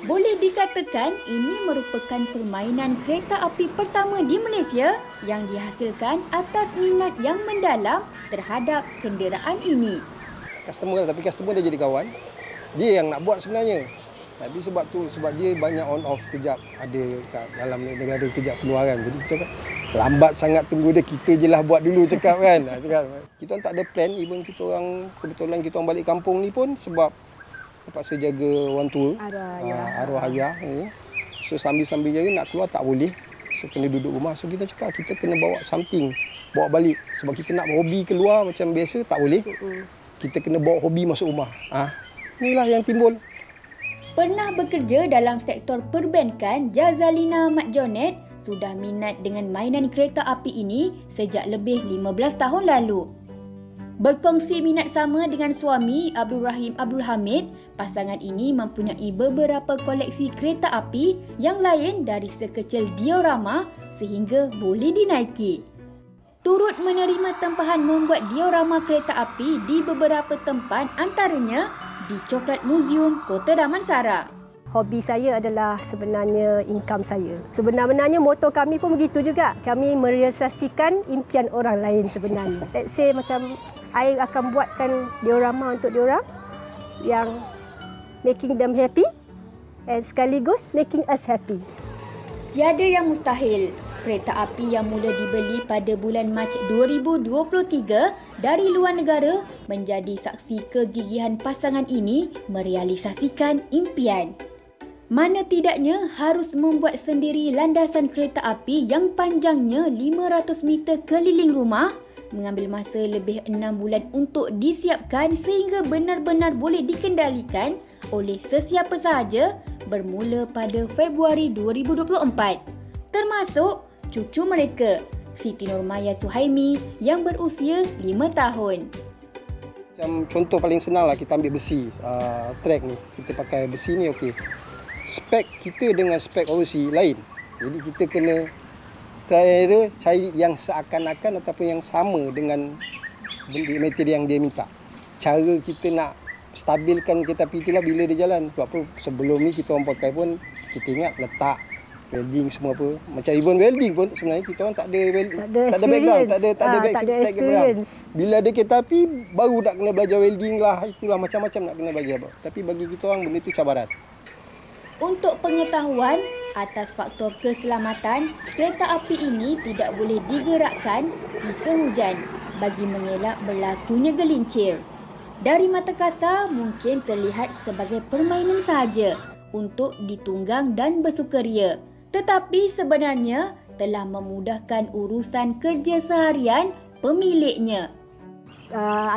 Boleh dikatakan ini merupakan permainan kereta api pertama di Malaysia yang dihasilkan atas minat yang mendalam terhadap kenderaan ini. Customer dia jadi kawan. Dia yang nak buat sebenarnya. Tapi sebab dia banyak on off kejap, ada kat dalam negara kejap keluar kan. Jadi kita cakap lambat sangat tunggu dia, kita je lah buat dulu cakap kan. Kita orang tak ada plan, even kita orang kebetulan kita orang balik kampung ni pun sebab terpaksa jaga orang tua, arwah ayah. So sambil-sambil jaga nak keluar tak boleh. So kena duduk rumah. So kita cakap kita kena bawa something, bawa balik. Sebab kita nak hobi keluar macam biasa tak boleh. Kita kena bawa hobi masuk rumah. Inilah yang timbul. Pernah bekerja dalam sektor perbankan, Jazalina Mat Jonet sudah minat dengan mainan kereta api ini sejak lebih 15 tahun lalu. Berkongsi minat sama dengan suami Abdul Rahim Abdul Hamid, pasangan ini mempunyai beberapa koleksi kereta api yang lain dari sekecil diorama sehingga boleh dinaiki. Turut menerima tempahan membuat diorama kereta api di beberapa tempat, antaranya di Coklat Museum Kota Damansara. Hobi saya adalah sebenarnya income saya. Sebenarnya moto kami pun begitu juga. Kami merealisasikan impian orang lain sebenarnya. Let's say macam I akan buatkan diorama untuk diorang yang making them happy and sekaligus making us happy. Tiada yang mustahil. Kereta api yang mula dibeli pada bulan Mac 2023 dari luar negara menjadi saksi kegigihan pasangan ini merealisasikan impian. Mana tidaknya harus membuat sendiri landasan kereta api yang panjangnya 500 meter keliling rumah, mengambil masa lebih 6 bulan untuk disiapkan sehingga benar-benar boleh dikendalikan oleh sesiapa sahaja bermula pada Februari 2024. Termasuk cucu mereka, Siti Nurmaya Suhaimi yang berusia 5 tahun. Macam contoh paling senang lah, kita ambil besi, track ni. Kita pakai besi ni okey. Spek kita dengan spek OC lain. Jadi kita kena try cari yang seakan-akan ataupun yang sama dengan material yang dia minta. Cara kita nak stabilkan kereta api itulah bila dia jalan. Sebab apa, sebelum ni kita orang pakai pun kita ingat letak welding semua apa. Macam even welding pun sebenarnya kita orang tak ada background, tak ada experience. Bila ada kereta api baru nak kena belajar welding lah, itulah macam-macam nak kena belajar. Tapi bagi kita orang benda itu cabaran. Untuk pengetahuan atas faktor keselamatan, kereta api ini tidak boleh digerakkan jika hujan bagi mengelak berlakunya gelincir. Dari mata kasar mungkin terlihat sebagai permainan sahaja untuk ditunggang dan bersukaria. Tetapi sebenarnya telah memudahkan urusan kerja seharian pemiliknya.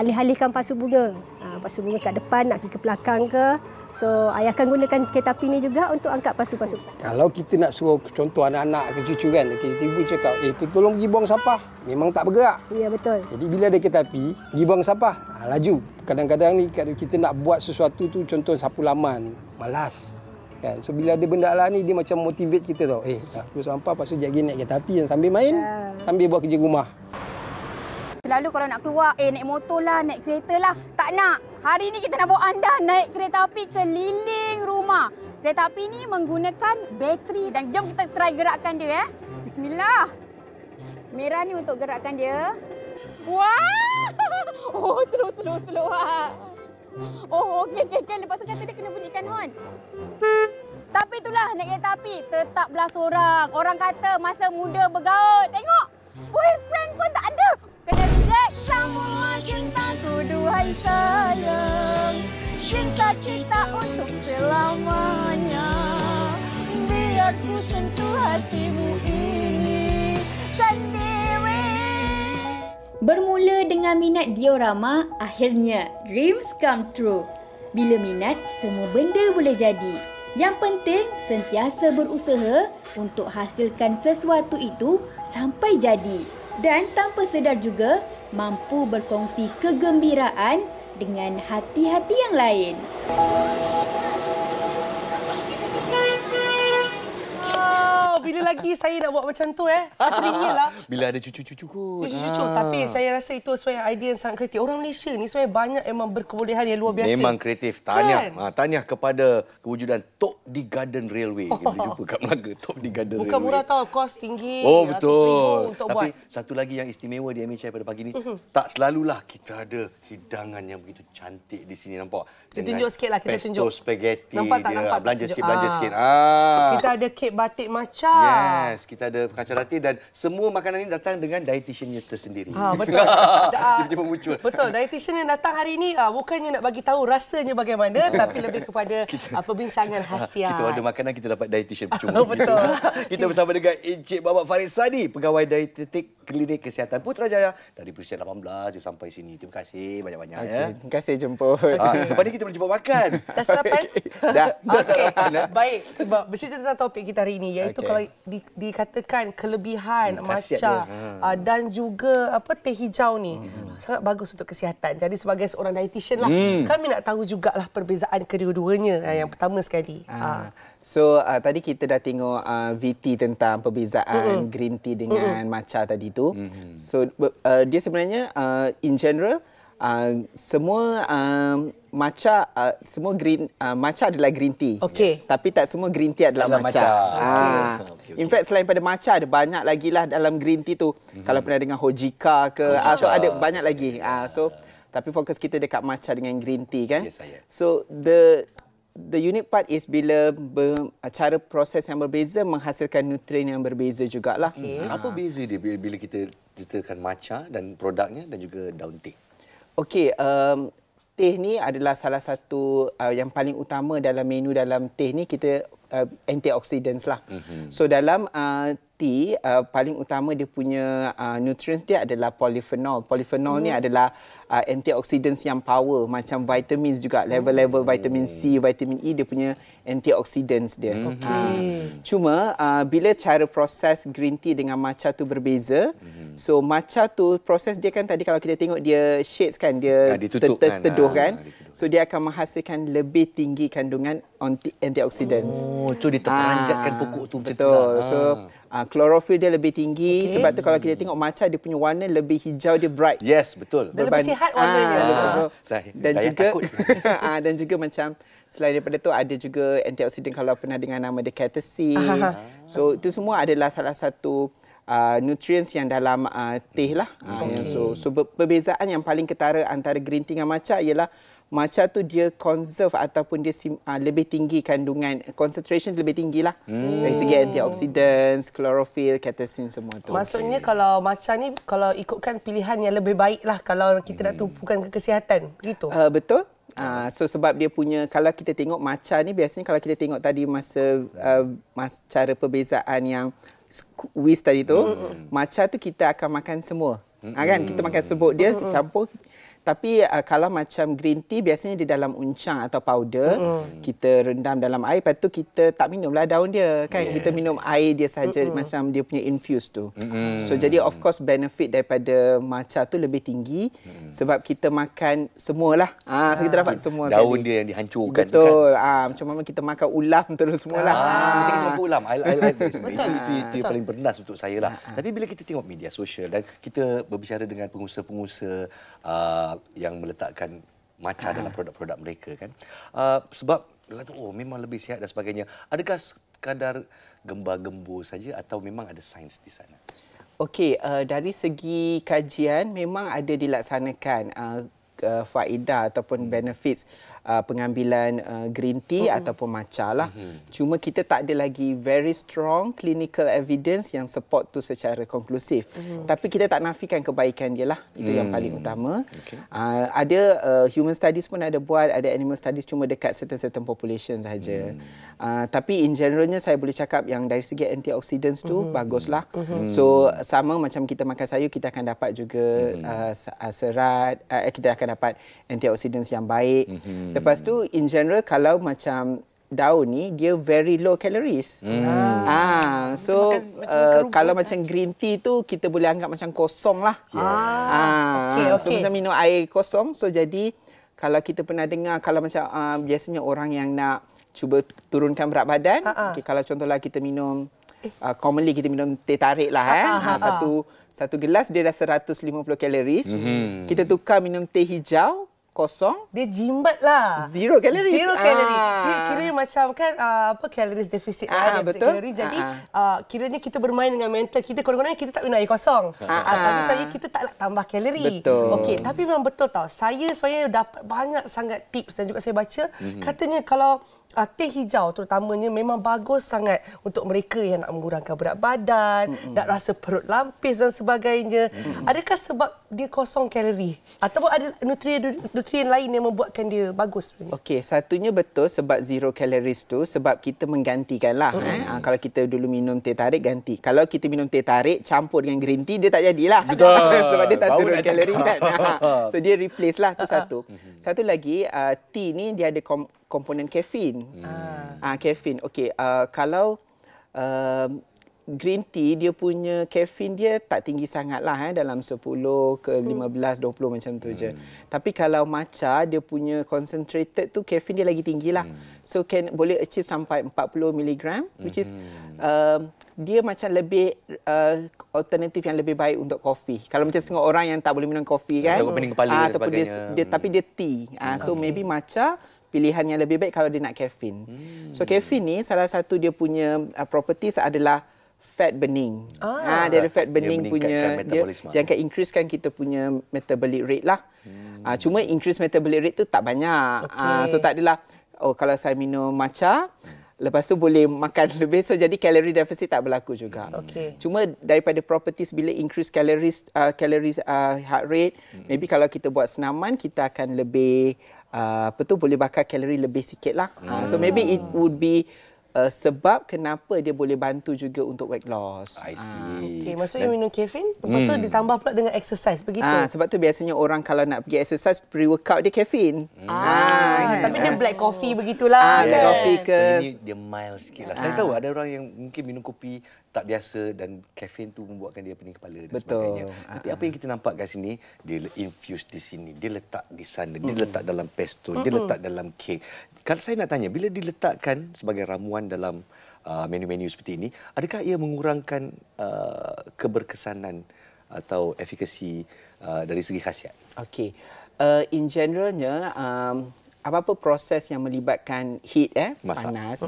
Alih-alihkan pasu bunga. Pasu bunga kat depan nak pergi ke belakang ke. So, I akan gunakan kereta api ni juga untuk angkat pasu-pasu. Kalau kita nak suruh contoh anak-anak ke cucu kan, ibu cakap, tolong pergi buang sampah. Memang tak bergerak. Ya, betul. Jadi bila ada kereta api, pergi buang sampah, laju. Kadang-kadang ni kita nak buat sesuatu tu, contoh sapu laman, malas. Kan? So bila ada benda lah ni, dia macam motivate kita tau. Tak perlu sampah, lepas tu jagi naik kereta api yang sambil main, sambil buat kerja rumah. Selalu kalau nak keluar, naik motor lah, naik kereta lah. Tak nak. Hari ni kita nak bawa anda naik kereta api keliling rumah. Kereta api ni menggunakan bateri dan jom kita try gerakkan dia. Bismillah. Merah ni untuk gerakkan dia. Wah! Oh, slow. Oh, okey. Lepas tu kata dia kena bunyikan horn. Tapi itulah naik kereta api, tetaplah seorang. Orang kata masa muda bergaul. Tengok, boyfriend pun tak ada. Kena reject semua cintaku, duhai sayang. Cinta kita untuk selamanya. Biar ku sentuh hatimu ini sendiri. Bermula dengan minat diorama, akhirnya dreams come true. Bila minat, semua benda boleh jadi. Yang penting, sentiasa berusaha untuk hasilkan sesuatu itu sampai jadi. Dan tanpa sedar juga, mampu berkongsi kegembiraan dengan hati-hati yang lain. Oh, bila lagi saya nak buat macam tu Seteringnya lah. Bila ada cucu-cucu kot. Cucu-cucu. Tapi saya rasa itu sesuai idea yang sangat kreatif. Orang Malaysia ni sebenarnya banyak memang berkebolehan yang luar biasa. Memang kreatif. Tahniah kepada kewujudan Tok di Garden Railway. Kita boleh jumpa kat Melaka, Tok di Garden Railway. Bukan murah tau, kos tinggi. Oh betul. Untuk Tapi buat. satu lagi yang istimewa di MHI pada pagi ni, tak selalulah kita ada hidangan yang begitu cantik di sini, nampak. Kita tunjuk sikit lah, kita pesto tunjuk. spaghetti. Nampak tak? Nampak Belanja tak? sikit. Kita ada kek batik matcha. Yes, kita ada kacang rati dan semua makanan ini datang dengan dietitiannya tersendiri. Betul. Tiba-tiba muncul. Betul. Dietitian yang datang hari ini bukannya nak bagi tahu rasanya bagaimana, tapi lebih kepada perbincangan khasiat. Kita order makanan, kita dapat dietitian percuma. Betul. Kita bersama dengan Encik Babak Farid Sadi, pegawai dietetik Klinik Kesihatan Putrajaya dari berusia 18 sampai sini. Terima kasih banyak-banyak. Terima kasih jemput. Lepas ni kita boleh jumpa makan. Dah sarapan? Dah. Okey. Baik. Bercerita tentang topik kita hari ini, iaitu kalau dikatakan kelebihan matcha dan juga teh hijau ni sangat bagus untuk kesihatan. Jadi sebagai seorang dietitian lah, kami nak tahu jugalah perbezaan kedua-duanya. Yang pertama sekali. So tadi kita dah tengok VT tentang perbezaan green tea dengan matcha tadi tu. So dia sebenarnya in general semua matcha matcha adalah green tea. Okey. Tapi tak semua green tea adalah matcha. In fact selain pada matcha ada banyak lagi lah dalam green tea tu. Kalau pernah dengar Hojika ke, so ada banyak lagi. Tapi fokus kita dekat matcha dengan green tea kan. Yes, so the unique part is bila cara proses yang berbeza menghasilkan nutrien yang berbeza jugalah. Apa beza dia bila kita ceritakan matcha dan produknya dan juga daun teh? Okey, teh ni adalah salah satu yang paling utama dalam menu dalam teh ni, kita antioxidants lah. So dalam tea paling utama dia punya nutrients dia adalah polyphenol. Polyphenol ni adalah antioxidants yang power, macam vitamins juga, level-level vitamin C, vitamin E, dia punya antioxidants dia. Cuma bila cara proses green tea dengan matcha tu berbeza. So matcha tu proses dia kan tadi kalau kita tengok dia shades kan, dia teduh kan. So dia akan menghasilkan lebih tinggi kandungan antioxidants. Itu dia terperanjatkan pokok tu. Betul. So klorofil dia lebih tinggi. Sebab tu kalau kita tengok matcha, dia punya warna lebih hijau, dia bright. Yes, betul. Dan lebih sihat warnanya. Dan juga macam selain daripada tu ada juga antioksidan, kalau pernah dengar nama dia catechin. So itu semua adalah salah satu nutrients yang dalam teh lah. So perbezaan yang paling ketara antara green tea dengan matcha ialah matcha tu dia conserve ataupun dia lebih tinggi kandungan, concentration lebih tinggi lah. Dari segi antioxidants, chlorophyll, catechin semua tu. Maksudnya kalau matcha ni, kalau ikutkan pilihan yang lebih baik lah kalau kita nak tumpukan ke kesihatan. Begitu? Betul. So sebab dia punya, kalau kita tengok matcha ni biasanya kalau kita tengok tadi masa cara perbezaan yang Wiz tadi tu, matcha tu kita akan makan semua. Kan kita makan sebut dia campur. Tapi kalau macam green tea biasanya di dalam uncang atau powder, kita rendam dalam air, lepas tu kita tak minumlah daun dia kan. Kita minum air dia saja, macam dia punya infuse tu. So jadi of course benefit daripada matcha tu lebih tinggi sebab kita makan semualah. So kita dapat semua daun sekali. dia yang dihancurkan. Betul. Macam mana kita makan ulam terus semualah. Macam kita makan ulam. I like this. Itu yang paling bernas untuk saya lah. Tapi bila kita tengok media sosial dan kita berbicara dengan pengusaha-pengusaha yang meletakkan matcha dalam produk-produk mereka kan, sebab dia kata memang lebih sihat dan sebagainya. Adakah sekadar gembar-gembur saja atau memang ada sains di sana? Okey, dari segi kajian memang ada dilaksanakan faedah ataupun benefits pengambilan green tea ataupun matcha lah. Cuma kita tak ada lagi very strong clinical evidence yang support tu secara konklusif. Tapi kita tak nafikan kebaikan dia lah. Itu yang paling utama. Ada human studies pun ada buat, ada animal studies, cuma dekat certain population sahaja. Tapi in generalnya saya boleh cakap yang dari segi antioxidants tu baguslah. So sama macam kita makan sayur, kita akan dapat juga serat, kita akan dapat antioxidants yang baik. Lepas tu in general kalau macam daun ni dia very low calories. So kalau macam green tea tu kita boleh anggap macam kosong lah. So macam minum air kosong. So jadi kalau kita pernah dengar, kalau macam biasanya orang yang nak cuba turunkan berat badan, kalau contohlah kita minum commonly kita minum teh tarik lah satu gelas dia dah 150 calories. Kita tukar minum teh hijau kosong, dia jimbat lah. Zero calories. Dia kira macam kan calories deficit betul. Calories. Jadi kiranya kita bermain dengan mental kita. Kadang-kadang kita tak minum air kosong. Tapi saya kita tak nak tambah kalori. Okey, tapi memang betul tau. Saya sebenarnya dapat banyak sangat tips dan juga saya baca katanya kalau teh hijau terutamanya memang bagus sangat untuk mereka yang nak mengurangkan berat badan, nak rasa perut lampis dan sebagainya. Adakah sebab dia kosong kalori ataupun ada nutrien lain yang membuatkan dia bagus sebenarnya? Okey, satunya betul sebab zero calories tu sebab kita menggantikan lah. Kalau kita dulu minum teh tarik ganti. Kalau kita minum teh tarik campur dengan green tea dia tak jadilah. Betul. Sebab dia tak turun kalori kan. So dia replace lah tu satu. Satu lagi tea ni dia ada komponen kafein. Kafein. Okey, kalau green tea dia punya kafein dia tak tinggi sangatlah dalam 10 ke 15 20 macam tu je. Tapi kalau matcha dia punya concentrated tu kafein dia lagi tinggilah. So boleh achieve sampai 40 mg which is dia macam lebih alternatif yang lebih baik untuk kopi. Kalau macam setengah orang yang tak boleh minum kopi kan. Takut pening kepala dan sebagainya. Tapi dia tea. So maybe matcha pilihan yang lebih baik kalau dia nak kafein. So kafein ni salah satu dia punya properties adalah fat burning. Dia ada fat burning punya dia akan increasekan kita punya metabolic rate lah. Cuma increase metabolic rate tu tak banyak. So tak adalah kalau saya minum matcha lepas tu boleh makan lebih, so jadi calorie deficit tak berlaku juga. Cuma daripada properties bila increase calories heart rate, maybe kalau kita buat senaman kita akan lebih boleh bakar kalori lebih sikit lah. So maybe it would be sebab kenapa dia boleh bantu juga untuk weight loss. I see. Okey, maksudnya minum kafein, lepas tu ditambah pula dengan exercise, begitu? Sebab tu biasanya orang kalau nak pergi exercise, pre-workout dia kafein. Tapi dia black coffee begitulah. Black coffee ke. Ini dia mild sikit lah. Saya tahu ada orang yang mungkin minum kopi tak biasa dan kafein tu membuatkan dia pening kepala dan sebagainya. Tapi apa yang kita nampak kat sini, dia infuse di sini, dia letak di sana, dia letak dalam pesto, dia letak dalam kek. Kalau saya nak tanya, bila diletakkan sebagai ramuan dalam menu-menu seperti ini, adakah ia mengurangkan keberkesanan atau efikasi dari segi khasiat? Okey. In generalnya, apa-apa proses yang melibatkan heat, panas,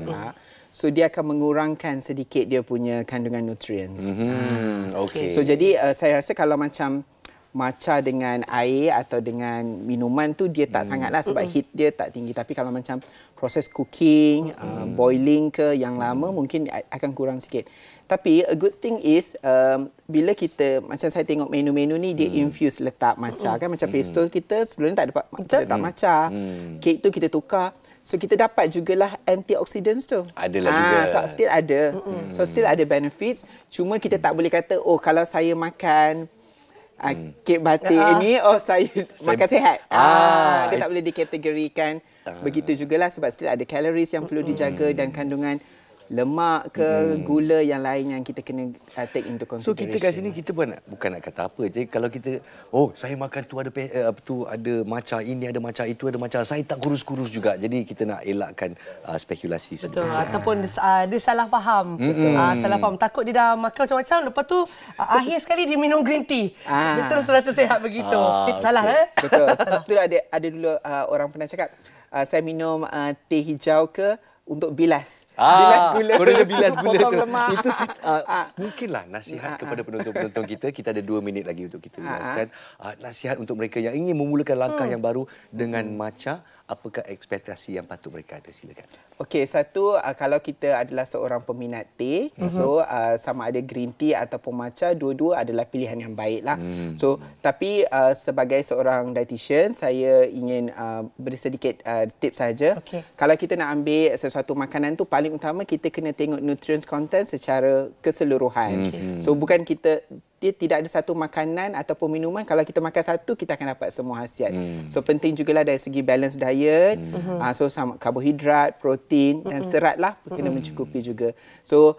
so dia akan mengurangkan sedikit dia punya kandungan nutrients. Okay. So jadi saya rasa kalau macam matcha dengan air atau dengan minuman tu dia tak sangatlah sebab heat dia tak tinggi. Tapi kalau macam proses cooking, boiling ke yang lama mungkin akan kurang sikit. Tapi a good thing is bila kita macam saya tengok menu-menu ni dia infuse letak matcha kan, macam pesto kita sebelum ni tak ada kita letak matcha. Kek tu kita tukar. So kita dapat jugalah antioxidants tu. Adalah juga. So still ada. So still ada benefits. Cuma kita tak boleh kata kalau saya makan kek batik ni saya makan sihat. Dia tak boleh dikategorikan begitu jugalah sebab still ada calories yang perlu dijaga dan kandungan lemak ke gula yang lain yang kita kena take into consideration. So kita kat sini kita bukan nak kata apa je. Kalau kita saya makan tu ada ada matcha ini, ada matcha itu, ada matcha, saya tak kurus-kurus juga. Jadi kita nak elakkan spekulasi sedikit. Betul. Ataupun dia salah faham. Salah faham. Takut dia dah makan macam-macam, lepas tu akhir sekali dia minum green tea. Dia terus rasa sihat begitu. Salah Betul. Betul. Ada dulu orang pernah cakap saya minum teh hijau untuk bilas. Bilas gula. Korang bilas gula tu. Lemak. Itu mungkinlah nasihat kepada penonton-penonton kita. Kita ada 2 minit lagi untuk kita jelaskan. Nasihat untuk mereka yang ingin memulakan langkah yang baru dengan matcha. Apakah ekspektasi yang patut mereka ada? Silakan. Okey, satu kalau kita adalah seorang peminat teh, so sama ada green tea ataupun matcha, dua-dua adalah pilihan yang baik lah. So tapi sebagai seorang dietitian, saya ingin beri sedikit tips saja. Kalau kita nak ambil sesuatu makanan tu, paling utama kita kena tengok nutrients content secara keseluruhan. So bukan dia tidak ada satu makanan ataupun minuman, kalau kita makan satu kita akan dapat semua khasiat. So penting jugalah dari segi balance diet. So sama karbohidrat, protein dan serat lah kena mencukupi juga. So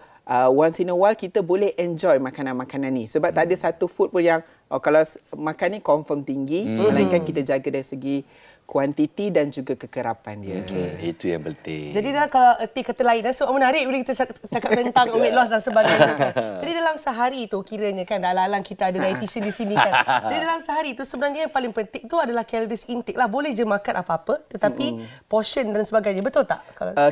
once in a while kita boleh enjoy makanan-makanan ni sebab tak ada satu food pun yang Kalau makan ni confirm tinggi, melainkan kita jaga dari segi kuantiti dan juga kekerapan dia. Itu yang penting. Jadi dah kalau erti kata lain, sebab menarik bila kita cakap tentang weight loss dan sebagainya. Jadi dalam sehari tu kiranya kan, dalam kita ada dietitian di sini kan. Jadi dalam sehari tu sebenarnya yang paling penting tu adalah calories intake lah. Boleh je makan apa-apa tetapi portion dan sebagainya. Betul tak?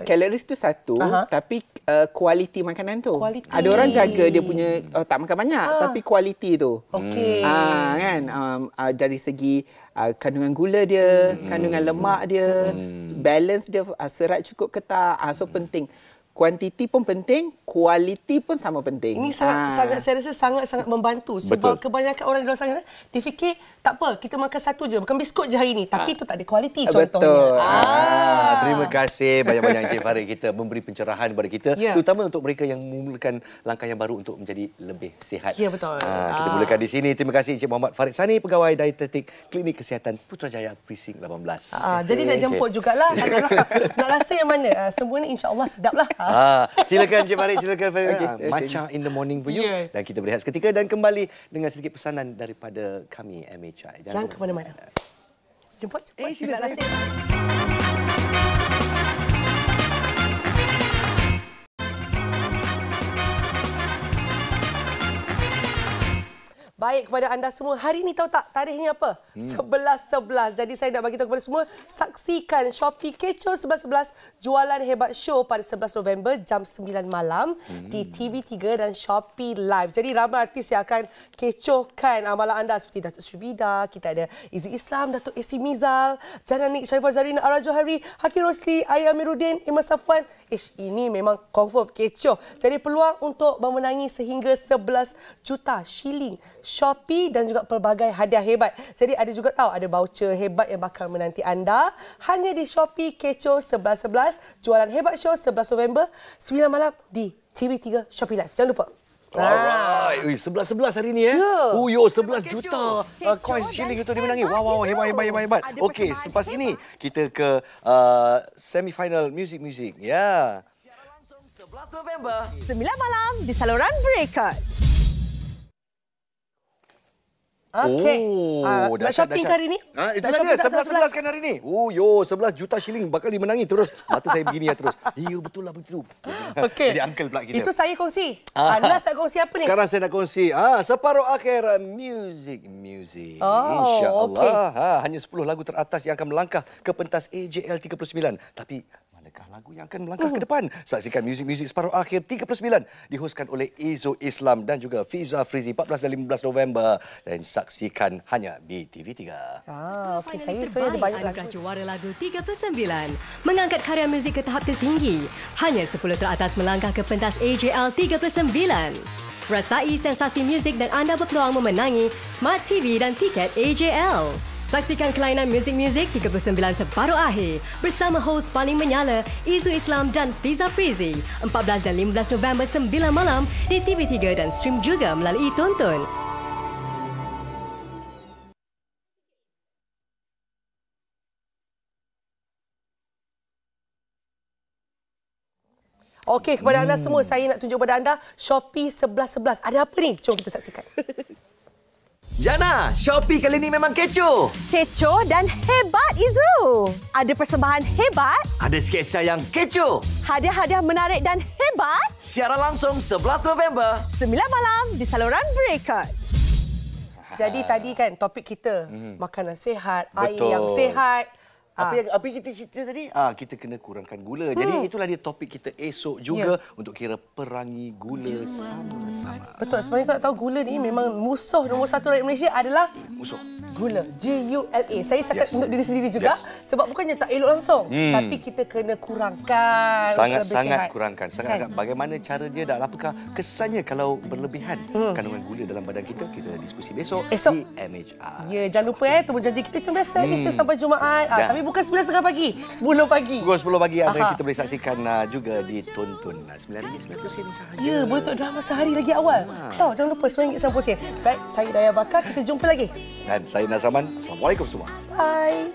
Calories tu satu, tapi kualiti makanan tu. Quality. Ada orang jaga dia punya tak makan banyak tapi kualiti tu. Okey. Kan dari segi kandungan gula dia, kandungan lemak dia, balance dia, serat cukup ke tak. So penting. Kuantiti pun penting, kualiti pun sama penting. Ini sangat saya rasa sangat membantu sebab kebanyakan orang di luar sana dia fikir tak apa, kita makan satu je, makan biskut je hari ni, tapi itu tak ada kualiti contohnya. Betul. Terima kasih banyak-banyak Encik Farid kita memberi pencerahan kepada kita, terutama untuk mereka yang memulakan langkah yang baru untuk menjadi lebih sihat. Ya, betul. Kita mulakan di sini. Terima kasih Encik Muhammad Farid Sani, Pegawai Dietetik Klinik Kesihatan Putrajaya Precinct 18. Jadi nak jemput jugalah. Nak rasa yang mana? Semua ni insya-Allah sedap lah. Silakan Encik Farid, silakan Farid. Matcha in the morning for you. Dan kita berehat seketika dan kembali dengan sedikit pesanan daripada kami MHI. Jangan ke mana-mana. Jemput. Silakan. Baik, kepada anda semua, hari ini tahu tak tarikhnya apa? 11.11. Jadi saya nak bagi tahu kepada semua, saksikan Shopee Kecoh 11.11 Jualan Hebat Show pada 11 November jam 9 malam di TV3 dan Shopee Live. Jadi ramai artis yang akan kecohkan amalan anda seperti Datuk Sri Vida, kita ada Izu Islam, Datuk AC Mizal, Jananik, Sharifah Zarina, Ara Johari, Hakim Rosli, Ayah Amiruddin, Iman Safwan. Ini memang confirm kecoh. Jadi peluang untuk memenangi sehingga 11 juta shilling Shopee dan juga pelbagai hadiah hebat. Jadi ada juga tahu ada voucher hebat yang bakal menanti anda hanya di Shopee Kecoh 11.11 Jualan Hebat Show 11 November 9 malam di TV3 Shopee Live. Jangan lupa. Alright. 11.11 hari ni Ya. 11 juta coin shilling itu dimenangi. Wow, hebat. Okey, selepas ini kita ke semi-final music. Ya. Siaran langsung 11 November 9 malam di saluran berikut. Okey. Nak shopping hari ni? Itu dia 11.11 kan hari ni. 11 juta shilling bakal dimenangi terus. Mata saya begini terus. Ya, betul lah betul. Okey. Jadi uncle pula kita. Itu saya kongsi. Anda nak kongsi apa ni? Sekarang saya nak kongsi separuh akhir music. InsyaAllah. Hanya 10 lagu teratas yang akan melangkah ke pentas AJL 39. Tapi lagu yang akan melangkah ke depan. Saksikan muzik separuh akhir 39 dihoskan oleh Izu Islam dan juga Fiza Frizi 14 dan 15 November dan saksikan hanya di TV3. Okey, saya ada banyak lagu. Juara lagu 39 mengangkat karya muzik ke tahap tertinggi. Hanya 10 teratas melangkah ke pentas AJL 39. Rasai sensasi muzik dan anda berpeluang memenangi Smart TV dan tiket AJL. Saksikan kelainan muzik 39 separuh akhir bersama hos paling menyala Izu Islam dan Fiza Frizi 14 dan 15 November 9 malam di TV3 dan stream juga melalui Tonton. Okey, kepada anda semua, saya nak tunjuk kepada anda Shopee 11.11. Ada apa ni? Jom kita saksikan. Jana, Shopee kali ini memang kecoh. Kecoh dan hebat, Izu. Ada persembahan hebat. Ada sketsa yang kecoh. Hadiah-hadiah menarik dan hebat. Siaran langsung 11 November 9 malam di saluran berikut. Jadi tadi kan topik kita, makanan sihat, air yang sihat. Apa yang kita cerita tadi? Kita kena kurangkan gula. Jadi itulah dia topik kita esok juga untuk kira perangi gula sama-sama. Betul. Sebenarnya kalau tahu gula ni memang musuh nombor satu rakyat Malaysia adalah musuh. Gula. G-U-L-A. Saya cakap untuk diri sendiri juga sebab bukannya tak elok langsung. Tapi kita kena kurangkan. Sangat-sangat kurangkan. Sangat bagaimana cara dia dan apakah kesannya kalau berlebihan kandungan gula dalam badan kita. Kita diskusi besok di MHI. Ya, jangan lupa temu janji kita macam biasa Isnin sampai Jumaat. Tapi bukan 9.30 pagi, 10 pagi. Pukul 10 pagi kita boleh saksikan juga di Tonton. RM9.90 sahaja. Ya, boleh tengok drama sehari lagi awal. Tahu, jangan lupa RM9.90. Baik, saya Daya Bakar, kita jumpa lagi. Dan saya Nazraman. Assalamualaikum semua. Bye.